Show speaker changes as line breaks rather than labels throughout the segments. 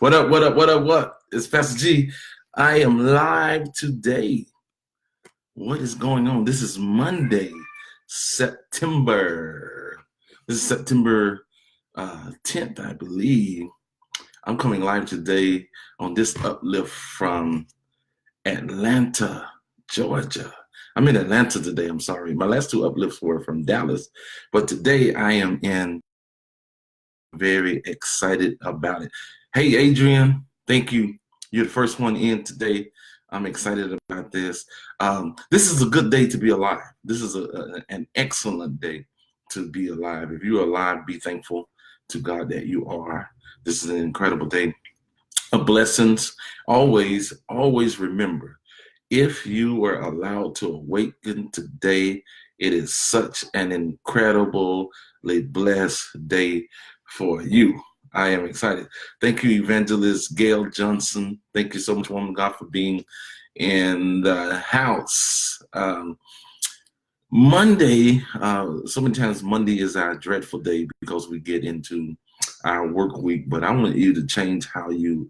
What up, what up, what up, what? It's Pastor G. I am live today. What is going on? This is Monday, September. This is September 10th, I believe. I'm coming live today on this Uplift from Atlanta, Georgia. I'm in Atlanta today, I'm sorry. My last two uplifts were from Dallas, but today I am in. Very excited about it. Hey, Adrian, thank you. You're the first one in today. I'm excited about this. This is a good day to be alive. This is an excellent day to be alive. If you're alive, be thankful to God that you are. This is an incredible day of blessings. Always, always remember, if you were allowed to awaken today, it is such an incredibly blessed day for you. I am excited. Thank you, Evangelist Gail Johnson. Thank you so much, woman of God, for being in the house. Monday, so many times Monday is our dreadful day because we get into our work week, but I want you to change how you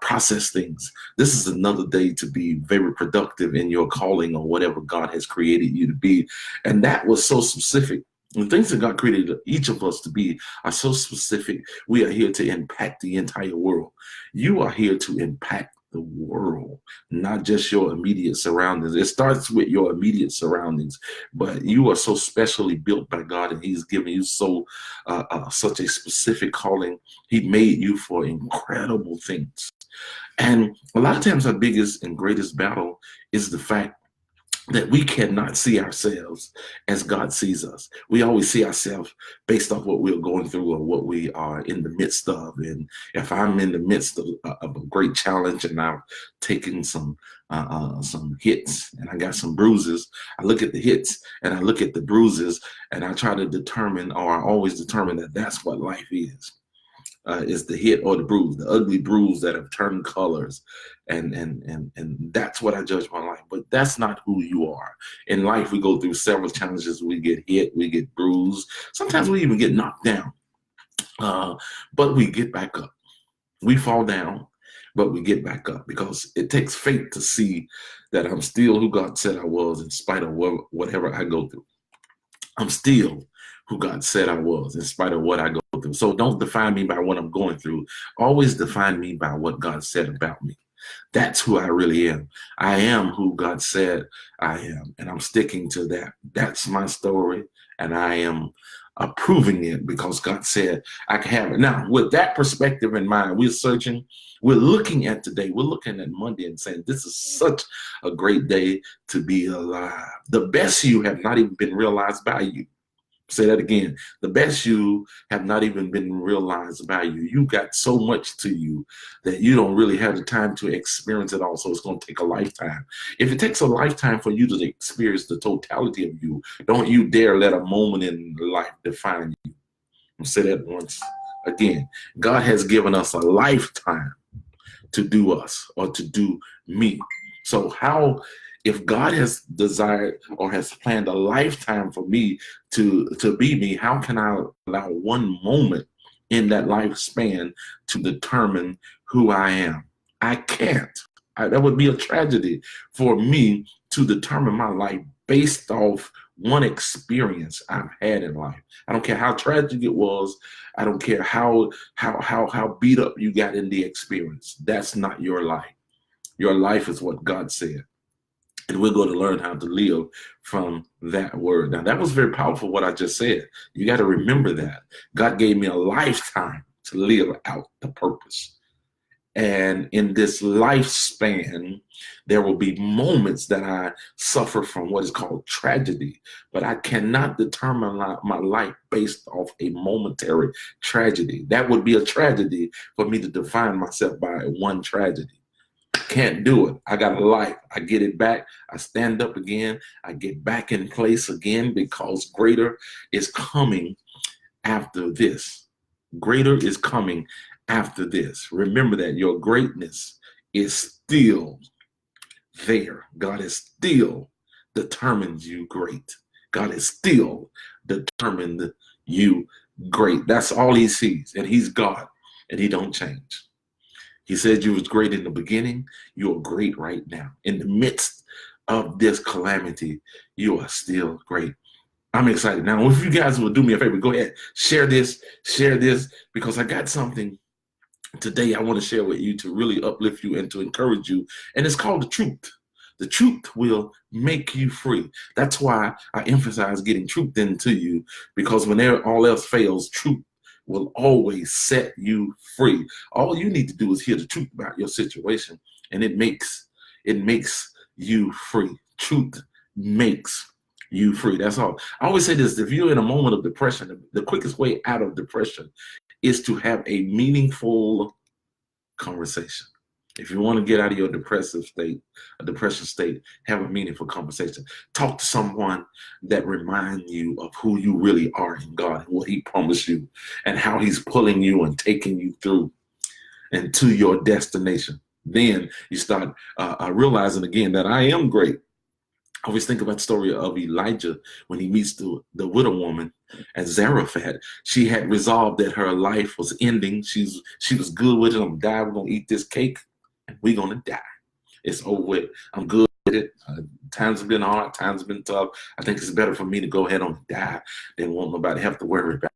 process things. This is another day to be very productive in your calling or whatever God has created you to be. And that was so specific. The things that God created each of us to be are so specific. We are here to impact the entire world. You are here to impact the world, not just your immediate surroundings. It starts with your immediate surroundings, but you are so specially built by God, and He's given you such a specific calling. He made you for incredible things. And a lot of times our biggest and greatest battle is the fact that we cannot see ourselves as God sees us. We always see ourselves based off what we're going through or what we are in the midst of. And if I'm in the midst of a great challenge and I've taken some hits and I got some bruises, I look at the hits and I look at the bruises and I try to determine, or I always determine, that that's what life is. Is the hit or the bruise, the ugly bruise that have turned colors, and that's what I judge my life. But that's not who you are. In life, we go through several challenges. We get hit, we get bruised. Sometimes we even get knocked down, but we get back up. We fall down, but we get back up because it takes faith to see that I'm still who God said I was in spite of whatever I go through. I'm still who God said I was in spite of what I go through. So don't define me by what I'm going through. Always define me by what God said about me. That's who I really am. I am who God said I am, and I'm sticking to that. That's my story, and I am approving it because God said I can have it. Now, with that perspective in mind, we're looking at today, we're looking at Monday and saying, this is such a great day to be alive. The best you have not even been realized by you. Say that again. The best you have not even been realized by you. You got so much to you that you don't really have the time to experience it all. So it's going to take a lifetime. If it takes a lifetime for you to experience the totality of you, don't you dare let a moment in life define you. I'll say that once again. God has given us a lifetime to do us or to do me. So if God has desired or has planned a lifetime for me to be me, how can I allow one moment in that lifespan to determine who I am? I can't. That would be a tragedy for me to determine my life based off one experience I've had in life. I don't care how tragic it was. I don't care how beat up you got in the experience. That's not your life. Your life is what God said. And we're going to learn how to live from that word. Now, that was very powerful, what I just said. You got to remember that. God gave me a lifetime to live out the purpose. And in this lifespan, there will be moments that I suffer from what is called tragedy. But I cannot determine my life based off a momentary tragedy. That would be a tragedy for me to define myself by one tragedy. Can't do it. I got a life. I get it back. I stand up again. I get back in place again because greater is coming after this. Greater is coming after this. Remember that your greatness is still there. God is still determined you great. God is still determined you great. That's all He sees, and He's God. and he don't change. He said you was great in the beginning. You are great right now. In the midst of this calamity, you are still great. I'm excited. Now, if you guys will do me a favor, go ahead, share this, because I got something today I want to share with you to really uplift you and to encourage you. And it's called the truth. The truth will make you free. That's why I emphasize getting truth into you, because when all else fails, truth will always set you free. All you need to do is hear the truth about your situation, and it makes you free. Truth makes you free. That's all. I always say this: if you're in a moment of depression, the quickest way out of depression is to have a meaningful conversation. If you want to get out of your depression state, have a meaningful conversation. Talk to someone that reminds you of who you really are in God and what he promised you and how he's pulling you and taking you through and to your destination. Then you start realizing again that I am great. I always think about the story of Elijah when he meets the widow woman at Zarephath. She had resolved that her life was ending. She was good with it. I'm gonna die. We're gonna eat this cake, and we're gonna die. It's over with. I'm good with it. Times have been hard. Times have been tough. I think it's better for me to go ahead and die than want nobody have to worry about.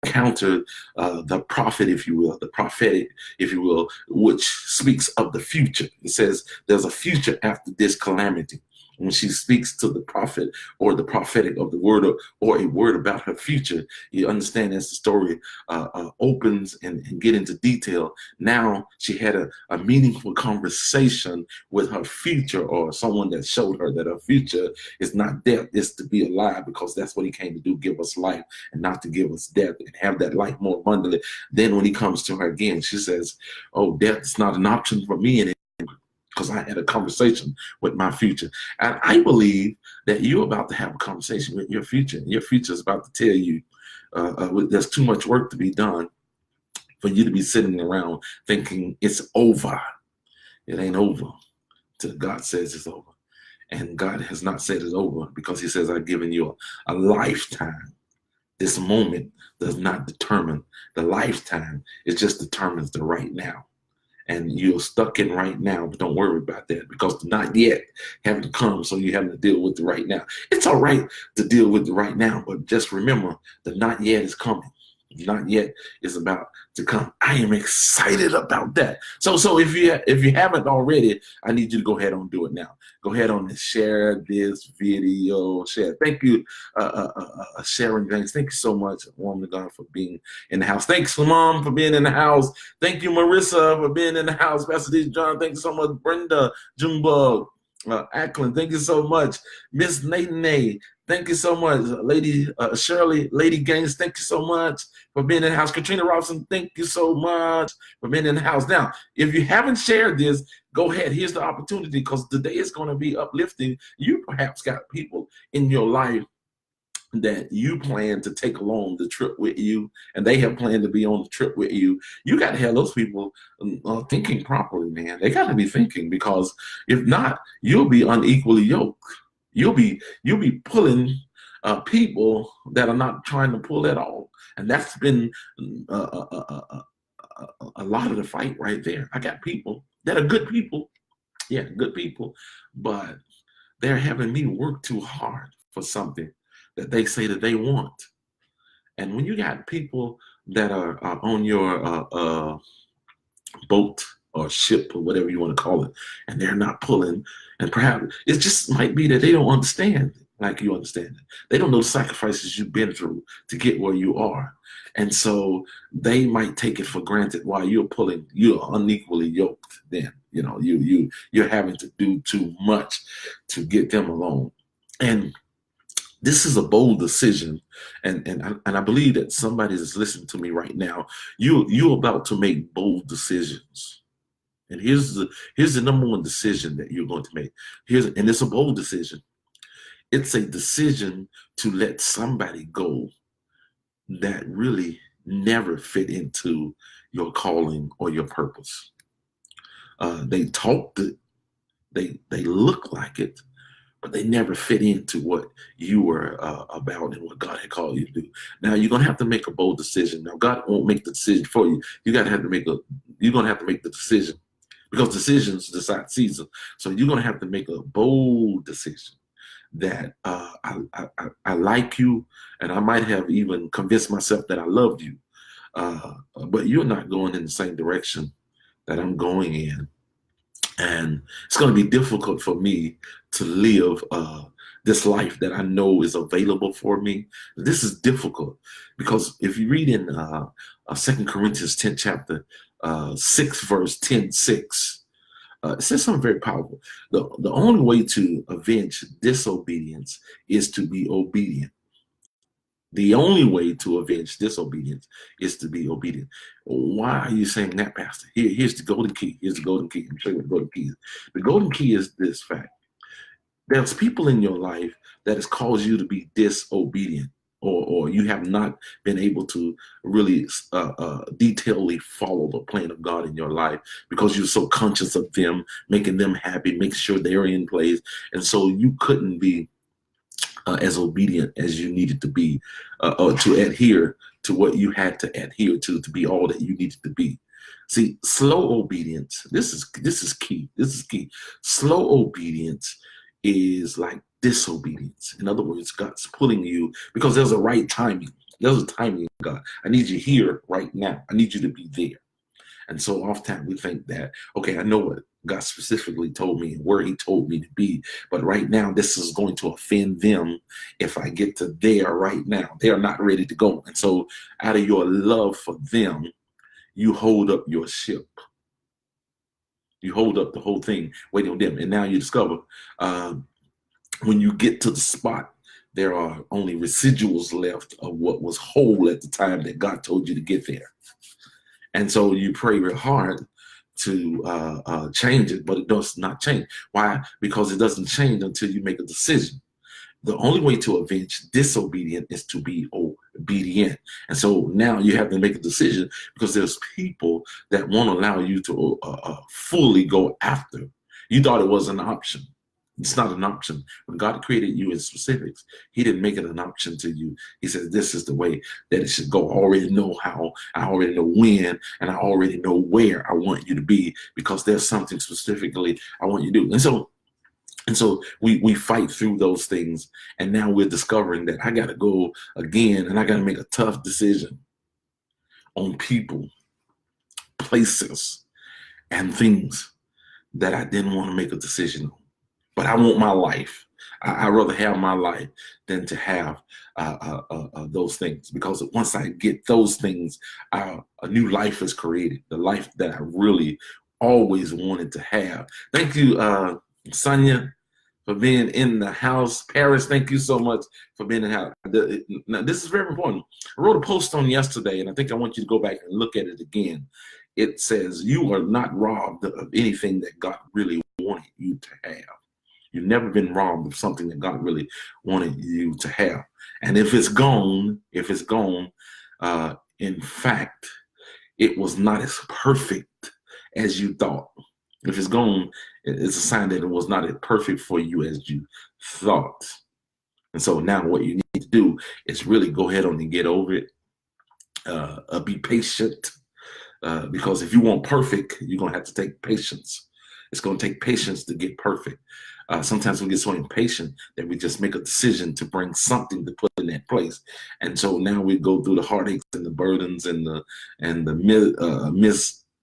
Counter the prophet, if you will, the prophetic, if you will, which speaks of the future. It says there's a future after this calamity. When she speaks to the prophet or the prophetic of the word or a word about her future, you understand as the story opens and get into detail. Now she had a meaningful conversation with her future, or someone that showed her that her future is not death, it's to be alive, because that's what he came to do, give us life and not to give us death, and have that life more abundantly. Then when he comes to her again, she says, oh, death is not an option for me anymore, because I had a conversation with my future. And I believe that you're about to have a conversation with your future. And your future is about to tell you there's too much work to be done for you to be sitting around thinking it's over. It ain't over till God says it's over. And God has not said it's over, because he says, I've given you a lifetime. This moment does not determine the lifetime. It just determines the right now. And you're stuck in right now, but don't worry about that, because the not yet haven't come, so you're having to deal with the right now. It's all right to deal with the right now, but just remember the not yet is coming. Not yet is about to come. I am excited about that. So if you haven't already, I need you to go ahead and do it now. Go ahead on and share this video. Share. Thank you, Sharon Banks. Thank you so much, woman of God, for being in the house. Thanks, Mom, for being in the house. Thank you, Marissa, for being in the house. Pastor D. John, thank you so much. Brenda Junebug, Ackland, thank you so much. Miss Nathan, thank you so much. Lady Shirley, Lady Gaines, thank you so much for being in the house. Katrina Robinson, thank you so much for being in the house. Now, if you haven't shared this, go ahead. Here's the opportunity, because today is going to be uplifting. You perhaps got people in your life that you plan to take along the trip with you, and they have planned to be on the trip with you. You got to have those people thinking properly, man. They got to be thinking, because if not, you'll be unequally yoked. You'll be pulling people that are not trying to pull at all, and that's been a lot of the fight right there. I got people that are good people, yeah, good people, but they're having me work too hard for something that they say that they want. And when you got people that are on your boat or ship or whatever you want to call it, and they're not pulling, and perhaps it just might be that they don't understand like you understand it. They don't know the sacrifices you've been through to get where you are. And so they might take it for granted while you're unequally yoked. Then, you're having to do too much to get them along. And this is a bold decision, and I believe that somebody is listening to me right now. You're about to make bold decisions, and here's the number one decision that you're going to make. And it's a bold decision. It's a decision to let somebody go that really never fit into your calling or your purpose. They talked it, they look like it, but they never fit into what you were about and what God had called you to do. Now you're gonna have to make a bold decision. Now God won't make the decision for you. You're gonna have to make the decision, because decisions decide season. So you're gonna have to make a bold decision that I like you, and I might have even convinced myself that I loved you, but you're not going in the same direction that I'm going in. And it's going to be difficult for me to live this life that I know is available for me. This is difficult because if you read in 2 Corinthians 10 chapter 6 verse 10:6, it says something very powerful. The only way to avenge disobedience is to be obedient. The only way to avenge disobedience is to be obedient. Why are you saying that, Pastor? Here's the golden key. Here's the golden key. I'm showing you the golden key. The golden key is this fact. There's people in your life that has caused you to be disobedient, or you have not been able to really detailedly follow the plan of God in your life because you're so conscious of them, making them happy, making sure they're in place. And so you couldn't be as obedient as you needed to be, or to adhere to what you had to adhere to be all that you needed to be. See, slow obedience, this is key. This is key. Slow obedience is like disobedience. In other words, God's pulling you because there's a right timing. There's a timing, God. I need you here right now. I need you to be there. And so oftentimes we think that, okay, I know what God specifically told me and where he told me to be, but right now this is going to offend them if I get to there right now. They are not ready to go. And so out of your love for them, you hold up your ship. You hold up the whole thing, waiting on them. And now you discover when you get to the spot, there are only residuals left of what was whole at the time that God told you to get there. And so you pray real hard to change it, but it does not change. Why? Because it doesn't change until you make a decision. The only way to avenge disobedience is to be obedient. And so now you have to make a decision because there's people that won't allow you to fully go after. You thought it was an option. It's not an option. When God created you in specifics, he didn't make it an option to you. He says, this is the way that it should go. I already know how, I already know when, and I already know where I want you to be because there's something specifically I want you to do. And so we fight through those things. And now we're discovering that I got to go again and I got to make a tough decision on people, places, and things that I didn't want to make a decision on. But I want my life. I'd rather have my life than to have those things, because once I get those things, a new life is created, the life that I really always wanted to have. Thank you, Sonia, for being in the house. Paris, thank you so much for being in the house. Now, this is very important. I wrote a post on yesterday, and I think I want you to go back and look at it again. It says, you are not robbed of anything that God really wanted you to have. You've never been robbed of something that God really wanted you to have. And if it's gone, in fact, it was not as perfect as you thought. If it's gone, it's a sign that it was not as perfect for you as you thought. And so now what you need to do is really go ahead on and get over it. Be patient, because if you want perfect, you're going to have to take patience. It's going to take patience to get perfect. Sometimes we get so impatient that we just make a decision to bring something to put in that place. And so now we go through the heartaches and the burdens and the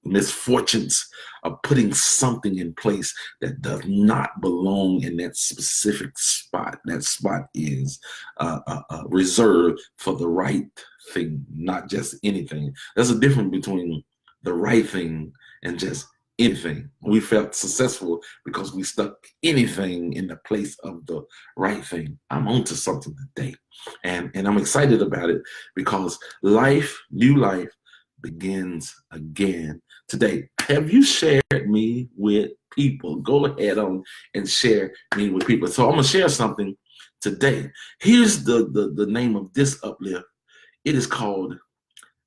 misfortunes of putting something in place that does not belong in that specific spot. That spot is reserved for the right thing, not just anything. There's a difference between the right thing and just anything. We felt successful because we stuck anything in the place of the right thing. I'm onto something today, and I'm excited about it because new life begins again today. Have you shared me with people? Go ahead on and share me with people. So I'm gonna share something today. Here's the name of this uplift. It is called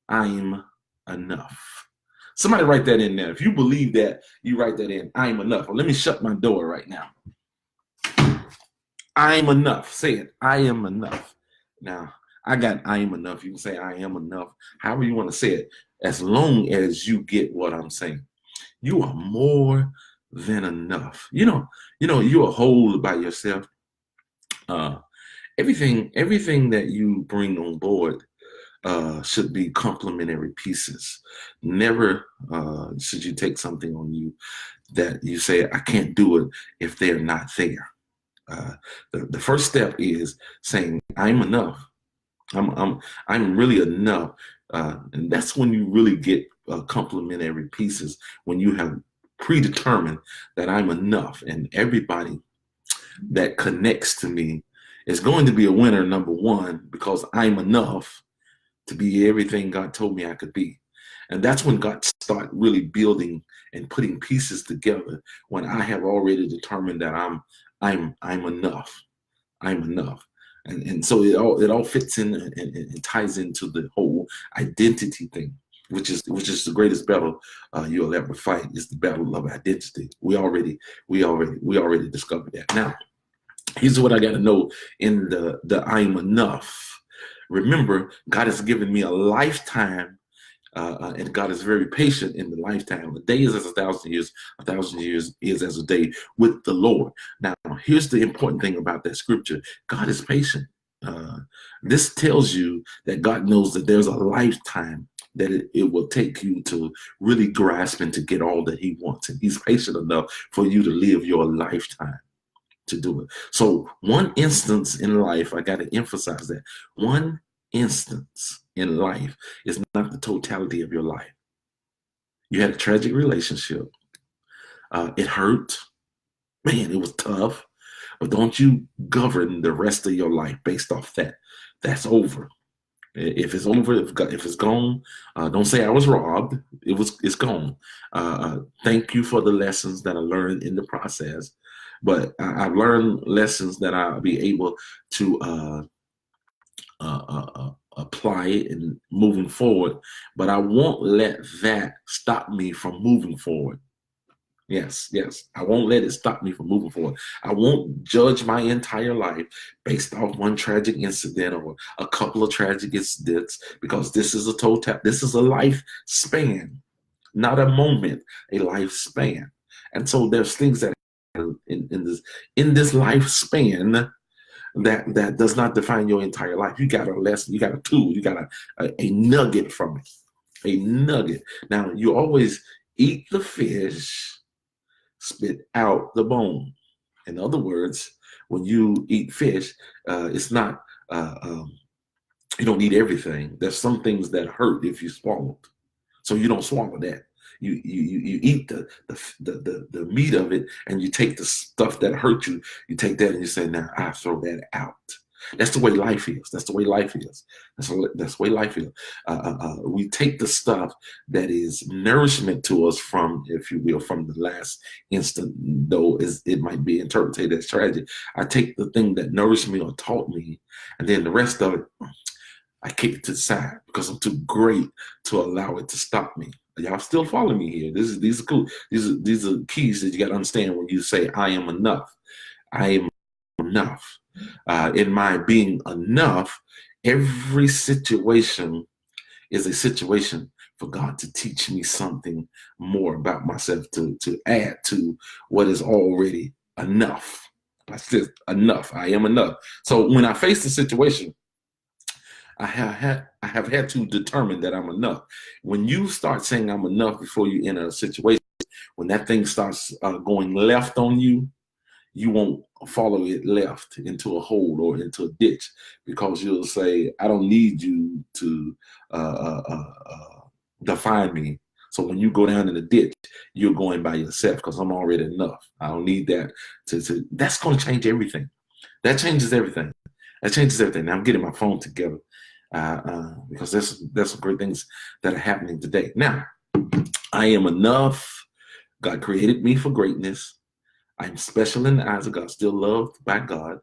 I'm Enough. Somebody write that in there. If you believe that, you write that in. I am enough. Well, let me shut my door right now. I'm enough. Say it. I am enough. Now, I got I am enough. You can say I am enough. However you want to say it, as long as you get what I'm saying. You are more than enough. You're whole by yourself. Uh, everything that you bring on board should be complementary pieces. Never should you take something on you that you say, I can't do it if they're not there. The first step is saying, I'm enough. I'm really enough. And that's when you really get complementary pieces, when you have predetermined that I'm enough, and everybody that connects to me is going to be a winner, number one, because I'm enough to be everything God told me I could be. And that's when God start really building and putting pieces together, when I have already determined that I'm enough. I'm enough. And so it all fits in and ties into the whole identity thing, which is the greatest battle you'll ever fight, is the battle of identity. We already discovered that. Now, here's what I got to know in the I'm enough. Remember, God has given me a lifetime, and God is very patient in the lifetime. A day is as 1,000 years. 1,000 years is as a day with the Lord. Now, here's the important thing about that scripture. God is patient. This tells you that God knows that there's a lifetime that it will take you to really grasp and to get all that he wants. And he's patient enough for you to live your lifetime to do it. So one instance in life, I got to emphasize that one instance in life is not the totality of your life. You had a tragic relationship. It hurt. Man, it was tough. But don't you govern the rest of your life based off that. That's over. If it's over, if it's gone, don't say I was robbed. It's gone. Thank you for the lessons that I learned in the process. But I've learned lessons that I'll be able to apply it and moving forward. But I won't let that stop me from moving forward. Yes. I won't let it stop me from moving forward. I won't judge my entire life based off one tragic incident or a couple of tragic incidents, because this is a lifespan, not a moment, a lifespan. And so there's things that in this lifespan that does not define your entire life. You got a lesson, you got a tool, you got a nugget from it, a nugget. Now, you always eat the fish, spit out the bone. In other words, when you eat fish, it's not, you don't eat everything. There's some things that hurt if you swallow. So you don't swallow that. You eat the meat of it, and you take the stuff that hurt you. You take that and you say, now I throw that out. That's the way life is. That's the way life is. That's the way life is. We take the stuff that is nourishment to us from, if you will, from the last instant, though it might be interpreted as tragic. I take the thing that nourished me or taught me, and then the rest of it, I kick it to the side because I'm too great to allow it to stop me. Y'all still follow me here. These are cool. These are keys that you got to understand when you say, I am enough. I am enough. In my being enough, every situation is a situation for God to teach me something more about myself, to add to what is already enough. That's just enough. I am enough. So when I face the situation, I have had to determine that I'm enough. When you start saying I'm enough before you enter a situation, when that thing starts going left on you, you won't follow it left into a hole or into a ditch, because you'll say, I don't need you to define me. So when you go down in the ditch, you're going by yourself, because I'm already enough. I don't need that that's going to change everything. That changes everything. That changes everything. Now I'm getting my phone together because there's some great things that are happening today. Now, I am enough. God created me for greatness. I'm special in the eyes of God, still loved by God.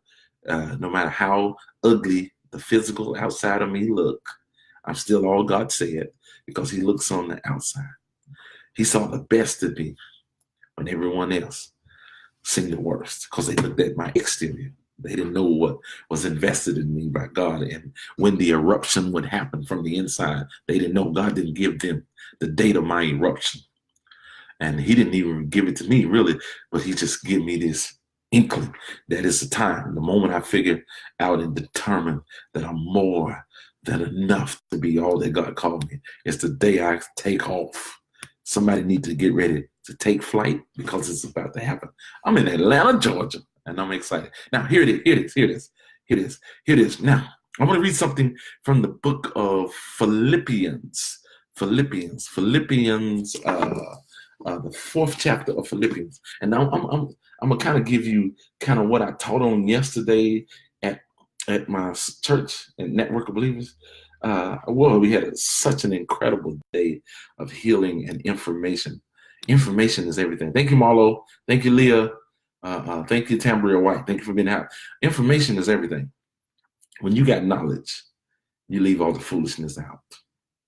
No matter how ugly the physical outside of me look, I'm still all God said, because he looks on the outside. He saw the best in me when everyone else seen the worst, because they looked at my exterior. They didn't know what was invested in me by God. And when the eruption would happen from the inside, they didn't know. God didn't give them the date of my eruption. And he didn't even give it to me, really, but he just gave me this inkling that it's the time. The moment I figure out and determine that I'm more than enough to be all that God called me, it's the day I take off. Somebody needs to get ready to take flight because it's about to happen. I'm in Atlanta, Georgia, and I'm excited. Now, here it is. Now, I'm going to read something from the book of Philippians, the 4th chapter of Philippians. And now I'm gonna kind of give you kind of what I taught on yesterday at my church and Network of Believers. Well, we had such an incredible day of healing and information. Information is everything. Thank you, Marlo. Thank you, Leah. Thank you, Tambria White. Thank you for being out. Information is everything. When you got knowledge, you leave all the foolishness out.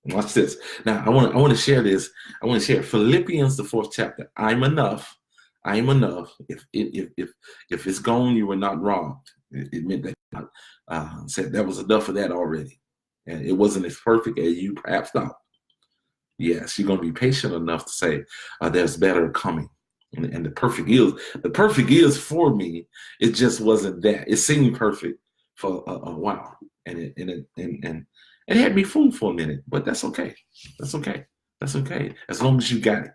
Watch this. Now, I want to share this. I want to share Philippians, the 4th chapter. I'm enough. I am enough. If it's gone, you were not robbed. It meant that said that was enough of that already. And it wasn't as perfect as you perhaps thought. Yes, you're going to be patient enough to say there's better coming. And the perfect is for me. It just wasn't that. It seemed perfect for a while. And it had me fooled for a minute, but that's okay. That's okay. As long as you got it.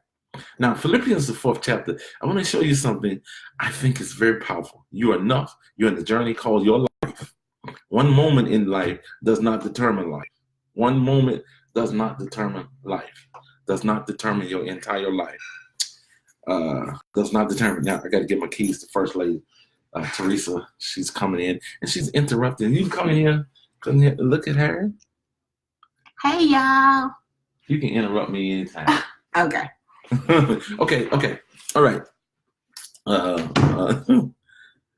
Now, Philippians, the 4th chapter, I want to show you something I think is very powerful. You are enough. You're in the journey called your life. One moment in life does not determine life. One moment does not determine life. Does not determine your entire life. Does not determine. Now, I got to get my keys to First Lady Teresa. She's coming in, and she's interrupting. You can come in here. Come here. Look at her.
Hey, y'all.
You can interrupt me anytime.
Okay.
Okay. All right.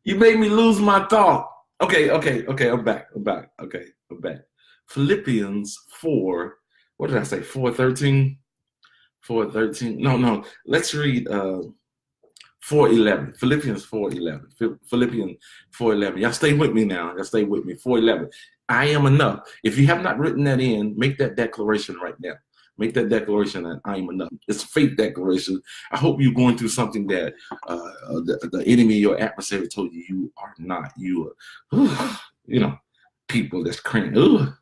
You made me lose my thought. Okay. I'm back. Okay, I'm back. Philippians 4. What did I say? 4:13. 4:13. No. Let's read 4:11. Philippians 4:11. Philippians 4:11. Y'all stay with me now. 4:11. I am enough. If you have not written that in, make that declaration right now. Make that declaration that I am enough. It's a faith declaration. I hope you're going through something that the enemy, your adversary, told you are not. You are, people that's crying. You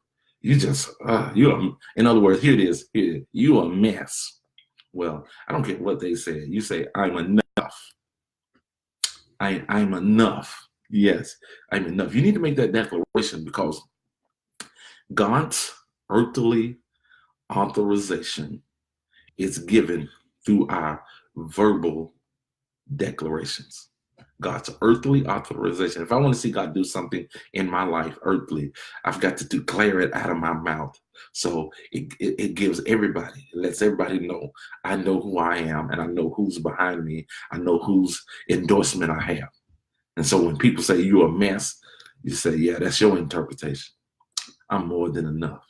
are. In other words, here it is. You are a mess. Well, I don't care what they say. You say, I'm enough. I'm enough. Yes, I'm enough. You need to make that declaration because God's earthly authorization is given through our verbal declarations. God's earthly authorization. If I want to see God do something in my life earthly, I've got to declare it out of my mouth. So it gives everybody, it lets everybody know I know who I am and I know who's behind me. I know whose endorsement I have. And so when people say you're a mess, you say, yeah, that's your interpretation. I'm more than enough.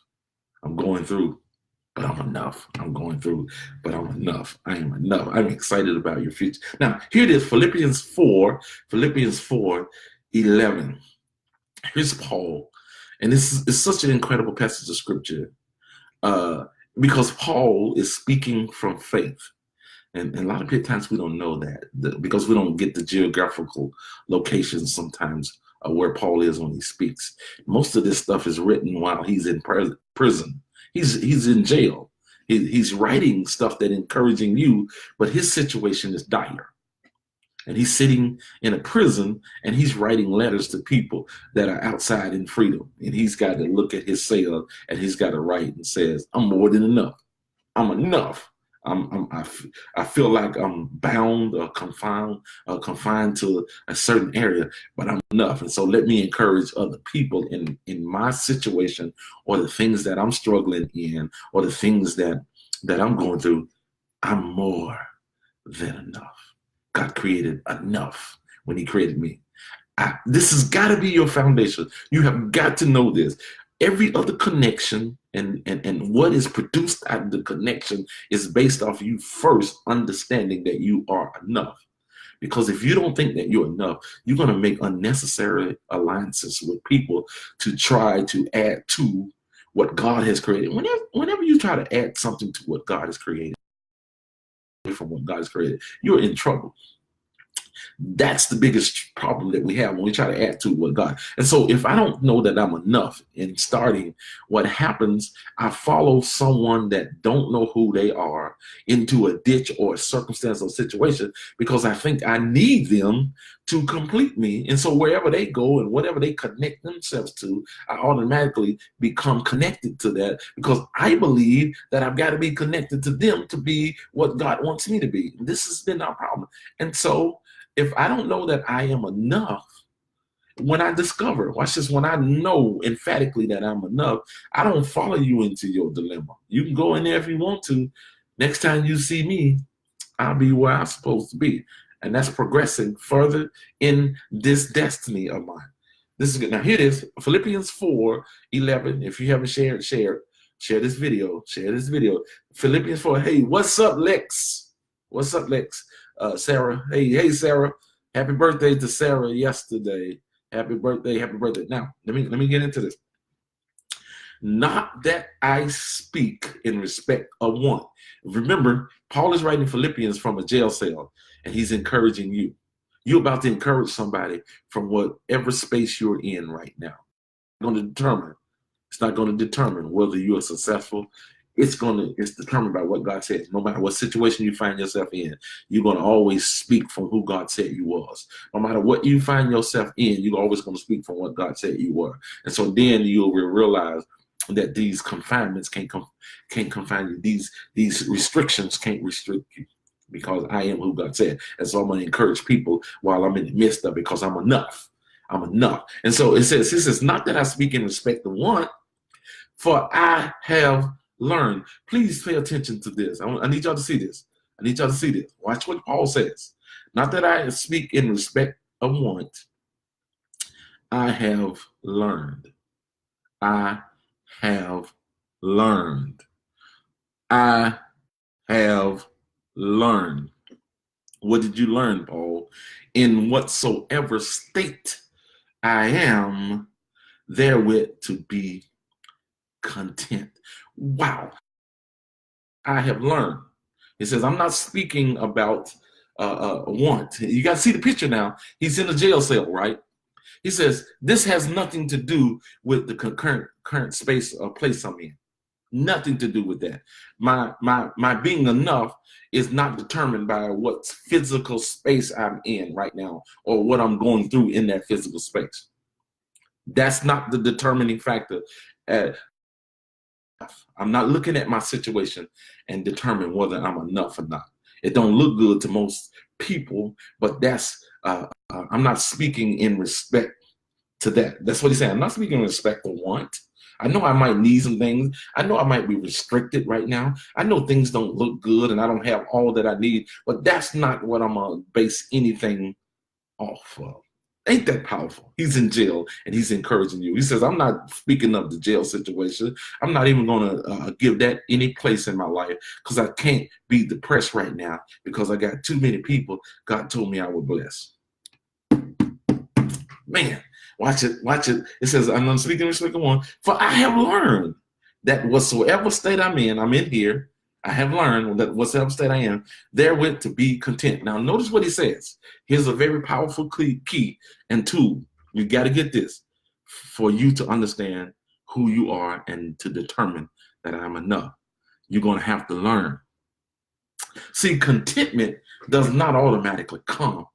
I'm going through, but I'm enough. I'm going through, but I'm enough. I am enough. I'm excited about your future. Now, here it is, Philippians 4:11. Here's Paul. And this is such an incredible passage of scripture because Paul is speaking from faith. And a lot of times we don't know that because we don't get the geographical locations sometimes where Paul is when he speaks. Most of this stuff is written while he's in prison. He's in jail. He's writing stuff that encouraging you, but his situation is dire. And he's sitting in a prison and he's writing letters to people that are outside in freedom. And he's got to look at his cell and he's got to write and says, I'm more than enough. I'm enough. I feel like I'm bound or confined to a certain area, but I'm enough. And so let me encourage other people in my situation or the things that I'm struggling in or the things that I'm going through. I'm more than enough. God created enough when he created me. This has got to be your foundation. You have got to know this. Every other connection and what is produced out of the connection is based off you first understanding that you are enough. Because if you don't think that you're enough, you're going to make unnecessary alliances with people to try to add to what God has created. Whenever you try to add something to what God has created, from what God has created, you're in trouble. That's the biggest problem that we have when we try to add to what God. And so if I don't know that I'm enough in starting, what happens, I follow someone that don't know who they are into a ditch or a circumstance or situation because I think I need them to complete me. And so wherever they go and whatever they connect themselves to, I automatically become connected to that because I believe that I've got to be connected to them to be what God wants me to be. This has been our problem. And so if I don't know that I am enough, when I discover, watch this, when I know emphatically that I'm enough, I don't follow you into your dilemma. You can go in there if you want to. Next time you see me, I'll be where I'm supposed to be. And that's progressing further in this destiny of mine. This is good. Now here it is, Philippians 4:11. If you haven't shared, share this video. Share this video. Philippians 4. Hey, what's up, Lex? What's up, Lex? Sarah. Hey, Sarah. Happy birthday to Sarah yesterday. Happy birthday. Now, let me get into this. Not that I speak in respect of one. Remember, Paul is writing Philippians from a jail cell, and he's encouraging you. You're about to encourage somebody from whatever space you're in right now. It's not going to determine whether you are successful. It's determined by what God says. No matter what situation you find yourself in, you're going to always speak from who God said you was. No matter what you find yourself in, you're always going to speak from what God said you were. And so then you'll realize that these confinements can't confine you. These restrictions can't restrict you because I am who God said. And so I'm going to encourage people while I'm in the midst of it because I'm enough. I'm enough. And so it says, not that I speak in respect of one, for I have learned. Please pay attention to this. I need y'all to see this. Watch what Paul says. Not that I speak in respect of want. I have learned. I have learned. I have learned. What did you learn, Paul? In whatsoever state I am, therewith to be content. Wow. I have learned. It says, I'm not speaking about want. You got to see the picture now. He's in a jail cell, right? He says, this has nothing to do with the current space or place I'm in. Nothing to do with that. My being enough is not determined by what physical space I'm in right now or what I'm going through in that physical space. That's not the determining factor. I'm not looking at my situation and determine whether I'm enough or not. It don't look good to most people, but that's I'm not speaking in respect to that. That's what he's saying. I'm not speaking in respect to want. I know I might need some things. I know I might be restricted right now. I know things don't look good and I don't have all that I need, but that's not what I'm going to base anything off of. Ain't that powerful? He's in jail and he's encouraging you. He says, I'm not speaking of the jail situation. I'm not even going to give that any place in my life because I can't be depressed right now because I got too many people God told me I would bless. Man, watch it. It says, I'm not speaking in respect of one, for I have learned that whatsoever state I'm in here, I have learned that whatsoever state I am, therewith to be content. Now, notice what he says. Here's a very powerful key and tool. You got to get this for you to understand who you are and to determine that I'm enough. You're going to have to learn. See, contentment does not automatically come.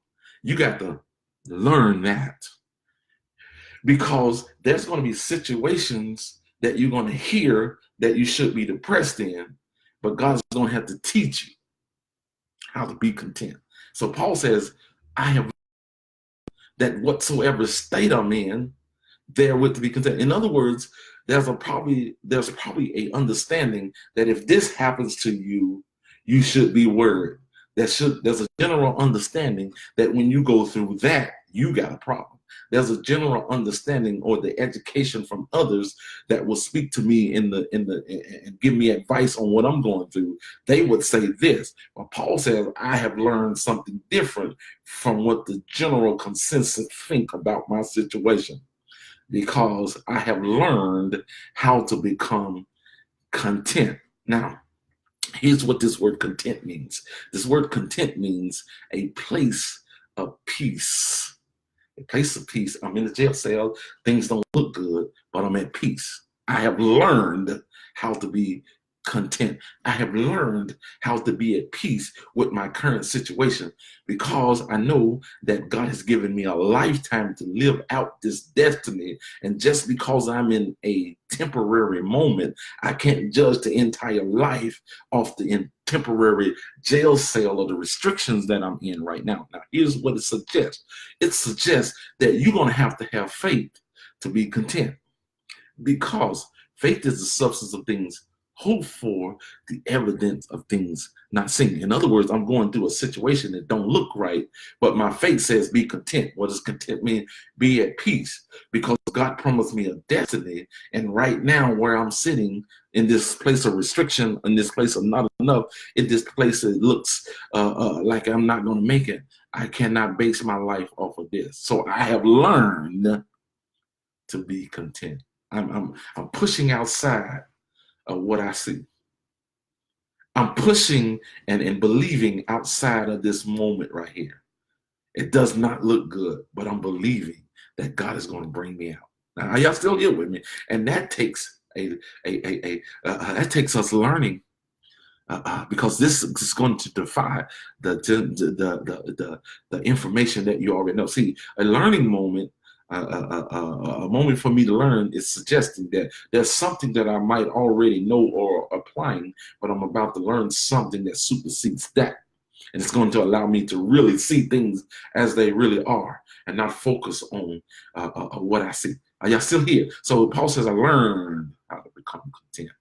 You got to learn that because there's going to be situations that you're going to hear that you should be depressed in. But God's going to have to teach you how to be content. So Paul says, I have that whatsoever state I'm in, therewith to be content. In other words, there's probably a understanding that if this happens to you, you should be worried. There's a general understanding that when you go through that, you got a problem. There's a general understanding or the education from others that will speak to me and give me advice on what I'm going through. They would say this, but Paul says, I have learned something different from what the general consensus think about my situation, because I have learned how to become content. Now, here's what this word content means. This word content means a place of peace. A place of peace. I'm in the jail cell. Things don't look good, but I'm at peace. I have learned how to be content. I have learned how to be at peace with my current situation, because I know that God has given me a lifetime to live out this destiny. And just because I'm in a temporary moment, I can't judge the entire life off the temporary jail cell or the restrictions that I'm in right now. Now, here's what it suggests. It suggests that you're going to have faith to be content, because faith is the substance of things hoped for, the evidence of things not seen. In other words, I'm going through a situation that don't look right, but my faith says be content. What does content mean? Be at peace, because God promised me a destiny. And right now, where I'm sitting in this place of restriction, in this place of not enough, in this place that looks like I'm not going to make it, I cannot base my life off of this. So I have learned to be content. I'm pushing outside of what I see. I'm pushing and believing outside of this moment right here. It does not look good, but I'm believing that God is going to bring me out. Now, are y'all still here with me? And that takes that takes us learning, because this is going to defy the information that you already know. See, a learning moment. A moment for me to learn is suggesting that there's something that I might already know or applying, but I'm about to learn something that supersedes that. And it's going to allow me to really see things as they really are and not focus on what I see. Are y'all still here? So Paul says, I learned how to become content.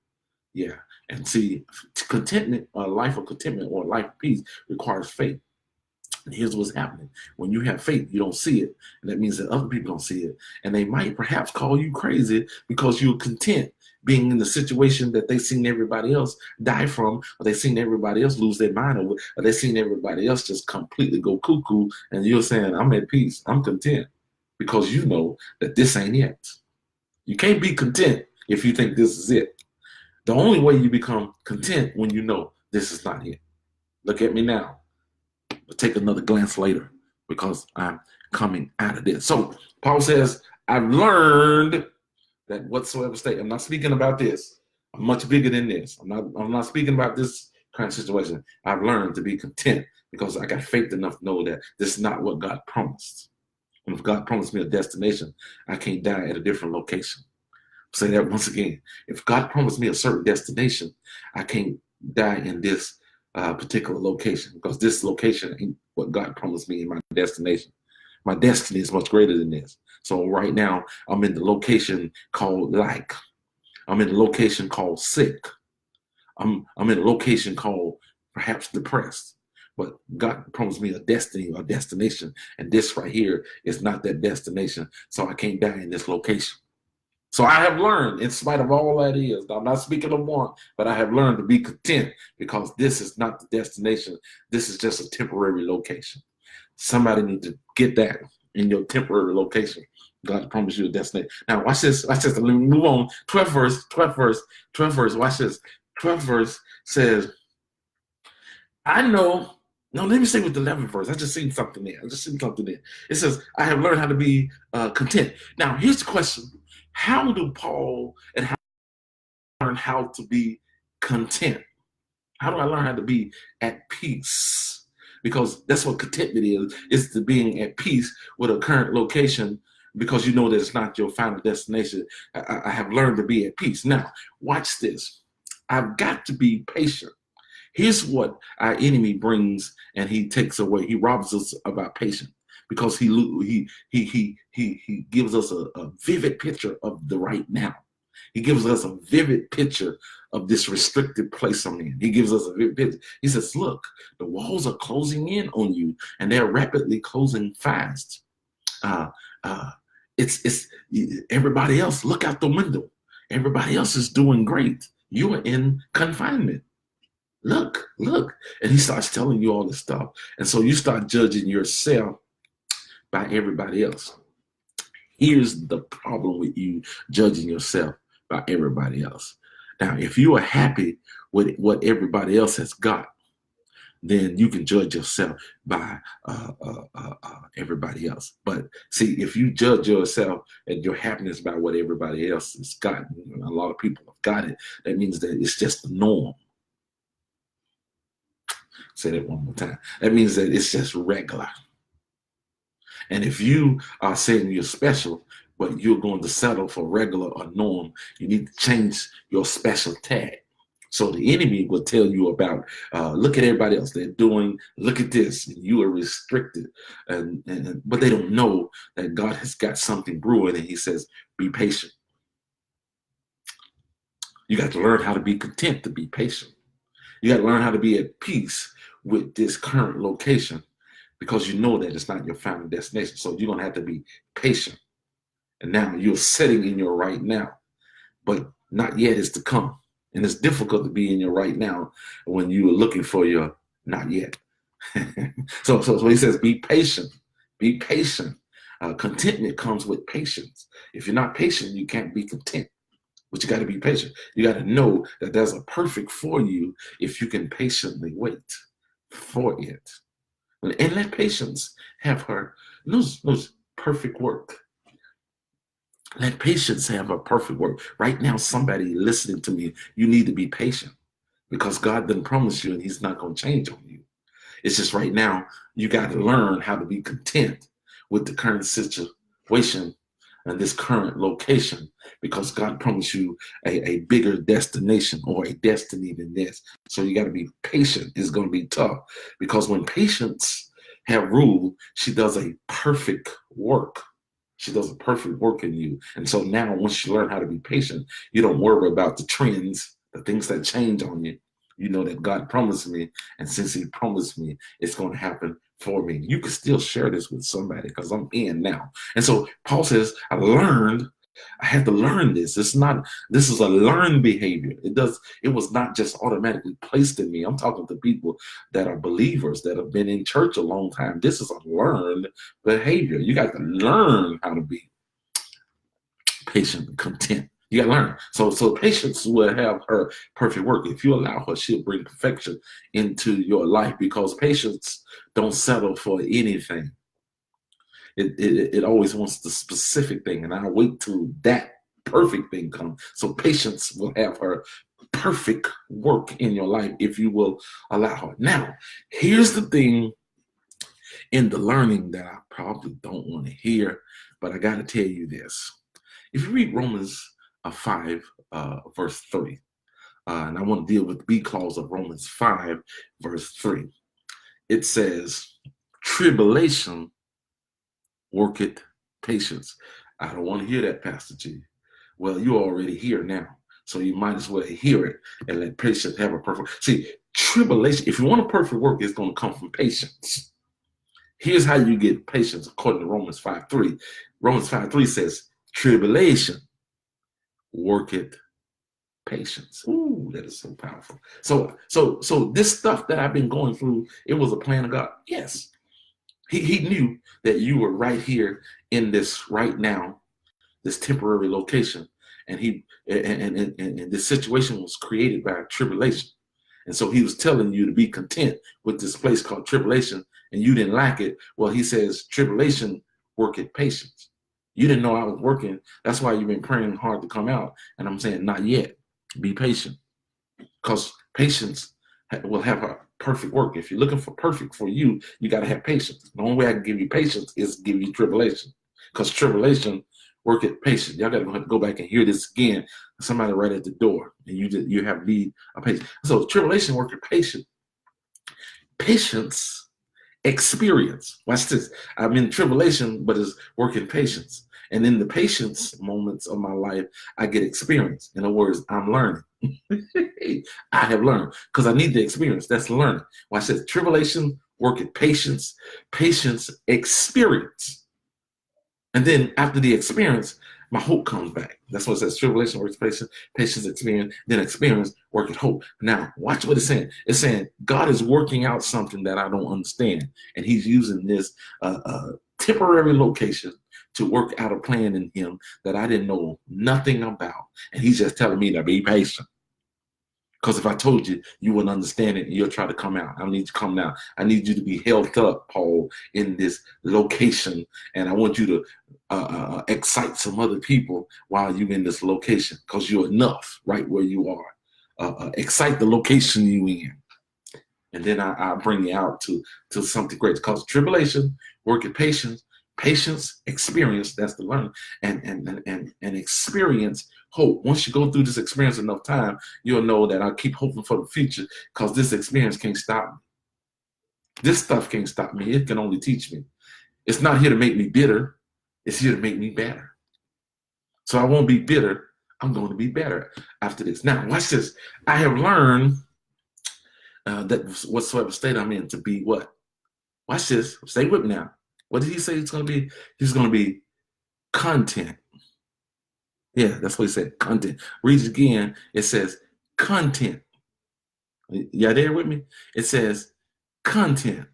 Yeah. And see, contentment, a life of contentment or a life of peace requires faith. And here's what's happening. When you have faith, you don't see it. And that means that other people don't see it. And they might perhaps call you crazy because you're content being in the situation that they've seen everybody else die from, or they've seen everybody else lose their mind over, or they've seen everybody else just completely go cuckoo. And you're saying, I'm at peace, I'm content, because you know that this ain't it. You can't be content if you think this is it. The only way you become content when you know this is not it. Look at me now. Take another glance later, because I'm coming out of this. So Paul says, I've learned that whatsoever state, I'm not speaking about this. I'm much bigger than this. I'm not speaking about this kind of situation. I've learned to be content because I got faith enough to know that this is not what God promised. And if God promised me a destination, I can't die at a different location. I'll say that once again. If God promised me a certain destination, I can't die in this particular location, because this location ain't what God promised me in my destination. My destiny is much greater than this. So right now, I'm in the location called lack. I'm in the location called sick. I'm in a location called perhaps depressed. But God promised me a destiny or destination, and this right here is not that destination. So I can't die in this location. So I have learned, in spite of all that is, I'm not speaking of want, but I have learned to be content, because this is not the destination. This is just a temporary location. Somebody needs to get that in your temporary location. God promised you a destination. Now watch this. Watch this. Let me move on. 12th verse. Watch this. 12th verse says, I know. No, let me say with the 11th verse. I just seen something there. It says, I have learned how to be content. Now here's the question. How do Paul and how do I learn how to be content? How do I learn how to be at peace? Because that's what contentment is to being at peace with a current location, because you know that it's not your final destination. I have learned to be at peace. Now, watch this. I've got to be patient. Here's what our enemy brings and he takes away. He robs us of our patience, because he gives us a vivid picture of the right now. He gives us a vivid picture of this restricted place I'm in. He gives us a vivid picture. He says, look, the walls are closing in on you, and they're rapidly closing fast. Uh, uh, it's everybody else. Look out the window. Everybody else is doing great. You are in confinement. Look, look. And he starts telling you all this stuff. And so you start judging yourself by everybody else. Here's the problem with you judging yourself by everybody else. Now, if you are happy with what everybody else has got, then you can judge yourself by everybody else. But see, if you judge yourself and your happiness by what everybody else has got, a lot of people have got it, that means that it's just the norm. Say that one more time. That means that it's just regular. And if you are saying you're special, but you're going to settle for regular or norm, you need to change your special tag. So the enemy will tell you about, look at everybody else they're doing, look at this, and you are restricted. But they don't know that God has got something brewing, and he says, be patient. You got to learn how to be content to be patient. You got to learn how to be at peace with this current location, because you know that it's not your final destination. So you're going to have to be patient. And now you're sitting in your right now, but not yet is to come. And it's difficult to be in your right now when you are looking for your not yet. So he says, be patient. Be patient. Contentment comes with patience. If you're not patient, you can't be content. But you got to be patient. You got to know that there's a perfect for you if you can patiently wait for it. And let patience have her perfect work. Let patience have a perfect work. Right now, somebody listening to me, you need to be patient, because God didn't promise you and he's not going to change on you. It's just right now, you got to learn how to be content with the current situation and this current location, because God promised you a bigger destination or a destiny than this. So you got to be patient. It's going to be tough, because when patience have rule, she does a perfect work. She does a perfect work in you. And so now, once you learn how to be patient, you don't worry about the trends, the things that change on you. You know that God promised me, and since he promised me, it's going to happen for me. You can still share this with somebody, because I'm in now. And so Paul says, I had to learn this. This is a learned behavior. It was not just automatically placed in me. I'm talking to people that are believers, that have been in church a long time. This is a learned behavior. You got to learn how to be patient and content. You got to learn. So patience will have her perfect work. If you allow her, she'll bring perfection into your life, because patience don't settle for anything. It always wants the specific thing, and I'll wait till that perfect thing comes. So patience will have her perfect work in your life if you will allow her. Now, here's the thing in the learning that I probably don't want to hear, but I got to tell you this. If you read Romans 5, verse 3, and I want to deal with the B clause of Romans 5, verse 3, it says, tribulation worketh patience. I don't want to hear that, Pastor G. Well, you're already here now, so you might as well hear it and let patience have a perfect. See, tribulation, if you want a perfect work, it's going to come from patience. Here's how you get patience according to Romans 5:3. Romans 5:3 says, tribulation worketh patience. Ooh, that is so powerful. So this stuff that I've been going through, it was a plan of God. Yes. He knew that you were right here in this right now, this temporary location, and this situation was created by tribulation. And so he was telling you to be content with this place called tribulation, and you didn't like it. Well, he says tribulation worketh patience. You didn't know I was working. That's why you've been praying hard to come out. And I'm saying not yet. Be patient, because patience will have a perfect work. If you're looking for perfect for you, you got to have patience. The only way I can give you patience is give you tribulation, because tribulation work at patience. Y'all got to go back and hear this again. Somebody right at the door, and you have need of patience. So tribulation work at patience. Patience experience. Watch this. I'm in tribulation, but it's working patience. And in the patience moments of my life, I get experience. In other words, I'm learning. I have learned, because I need the experience. That's learning. Watch this. Tribulation, work at patience, patience, experience. And then after the experience, my hope comes back. That's what it says. Tribulation works patience, patience experience, then experience worketh hope. Now, watch what it's saying. It's saying God is working out something that I don't understand. And he's using this temporary location to work out a plan in him that I didn't know nothing about. And he's just telling me to be patient. Because if I told you, you wouldn't understand it and you'll try to come out. I need you to come out. I need you to be held up, Paul, in this location. And I want you to excite some other people while you're in this location because you're enough right where you are. Excite the location you in. And then I bring you out to something great. Because tribulation, working patience, patience, experience, that's the learning, and experience hope. Once you go through this experience enough time, you'll know that I keep hoping for the future because this experience can't stop me. This stuff can't stop me. It can only teach me. It's not here to make me bitter. It's here to make me better. So I won't be bitter. I'm going to be better after this. Now, watch this. I have learned that whatsoever state I'm in to be what? Watch this. Stay with me now. What did he say he's going to be? He's going to be content. Yeah, that's what he said, content. Read it again. It says content. Y'all there with me? It says content.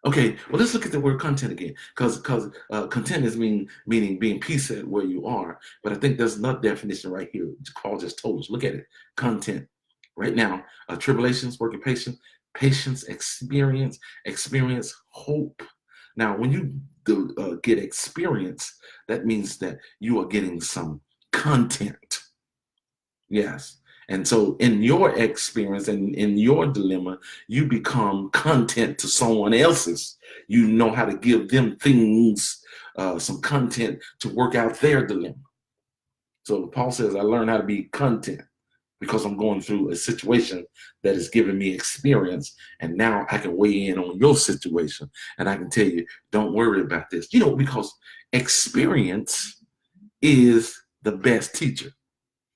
Okay, well, let's look at the word content again, because content is meaning being peace at where you are. But I think there's another definition right here. Paul just told us. Look at it. Content. Right now, tribulations, working patience, patience, experience, hope. Now, when you get experience, that means that you are getting some content. Yes. And so in your experience and in your dilemma, you become content to someone else's. You know how to give them things, some content to work out their dilemma. So Paul says, I learned how to be content because I'm going through a situation that is giving me experience. And now I can weigh in on your situation. And I can tell you, don't worry about this. Because experience is the best teacher.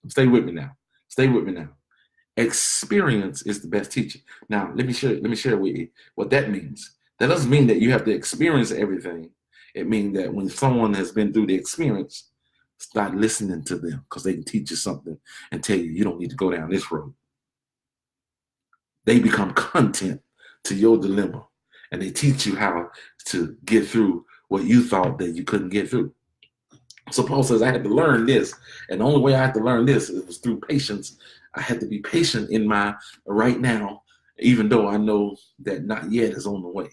Stay with me now. Stay with me now. Experience is the best teacher. Now, let me share with you what that means. That doesn't mean that you have to experience everything. It means that when someone has been through the experience, start listening to them because they can teach you something and tell you don't need to go down this road. They become content to your dilemma and they teach you how to get through what you thought that you couldn't get through. So Paul says, I had to learn this. And the only way I had to learn this was through patience. I had to be patient in my right now, even though I know that not yet is on the way.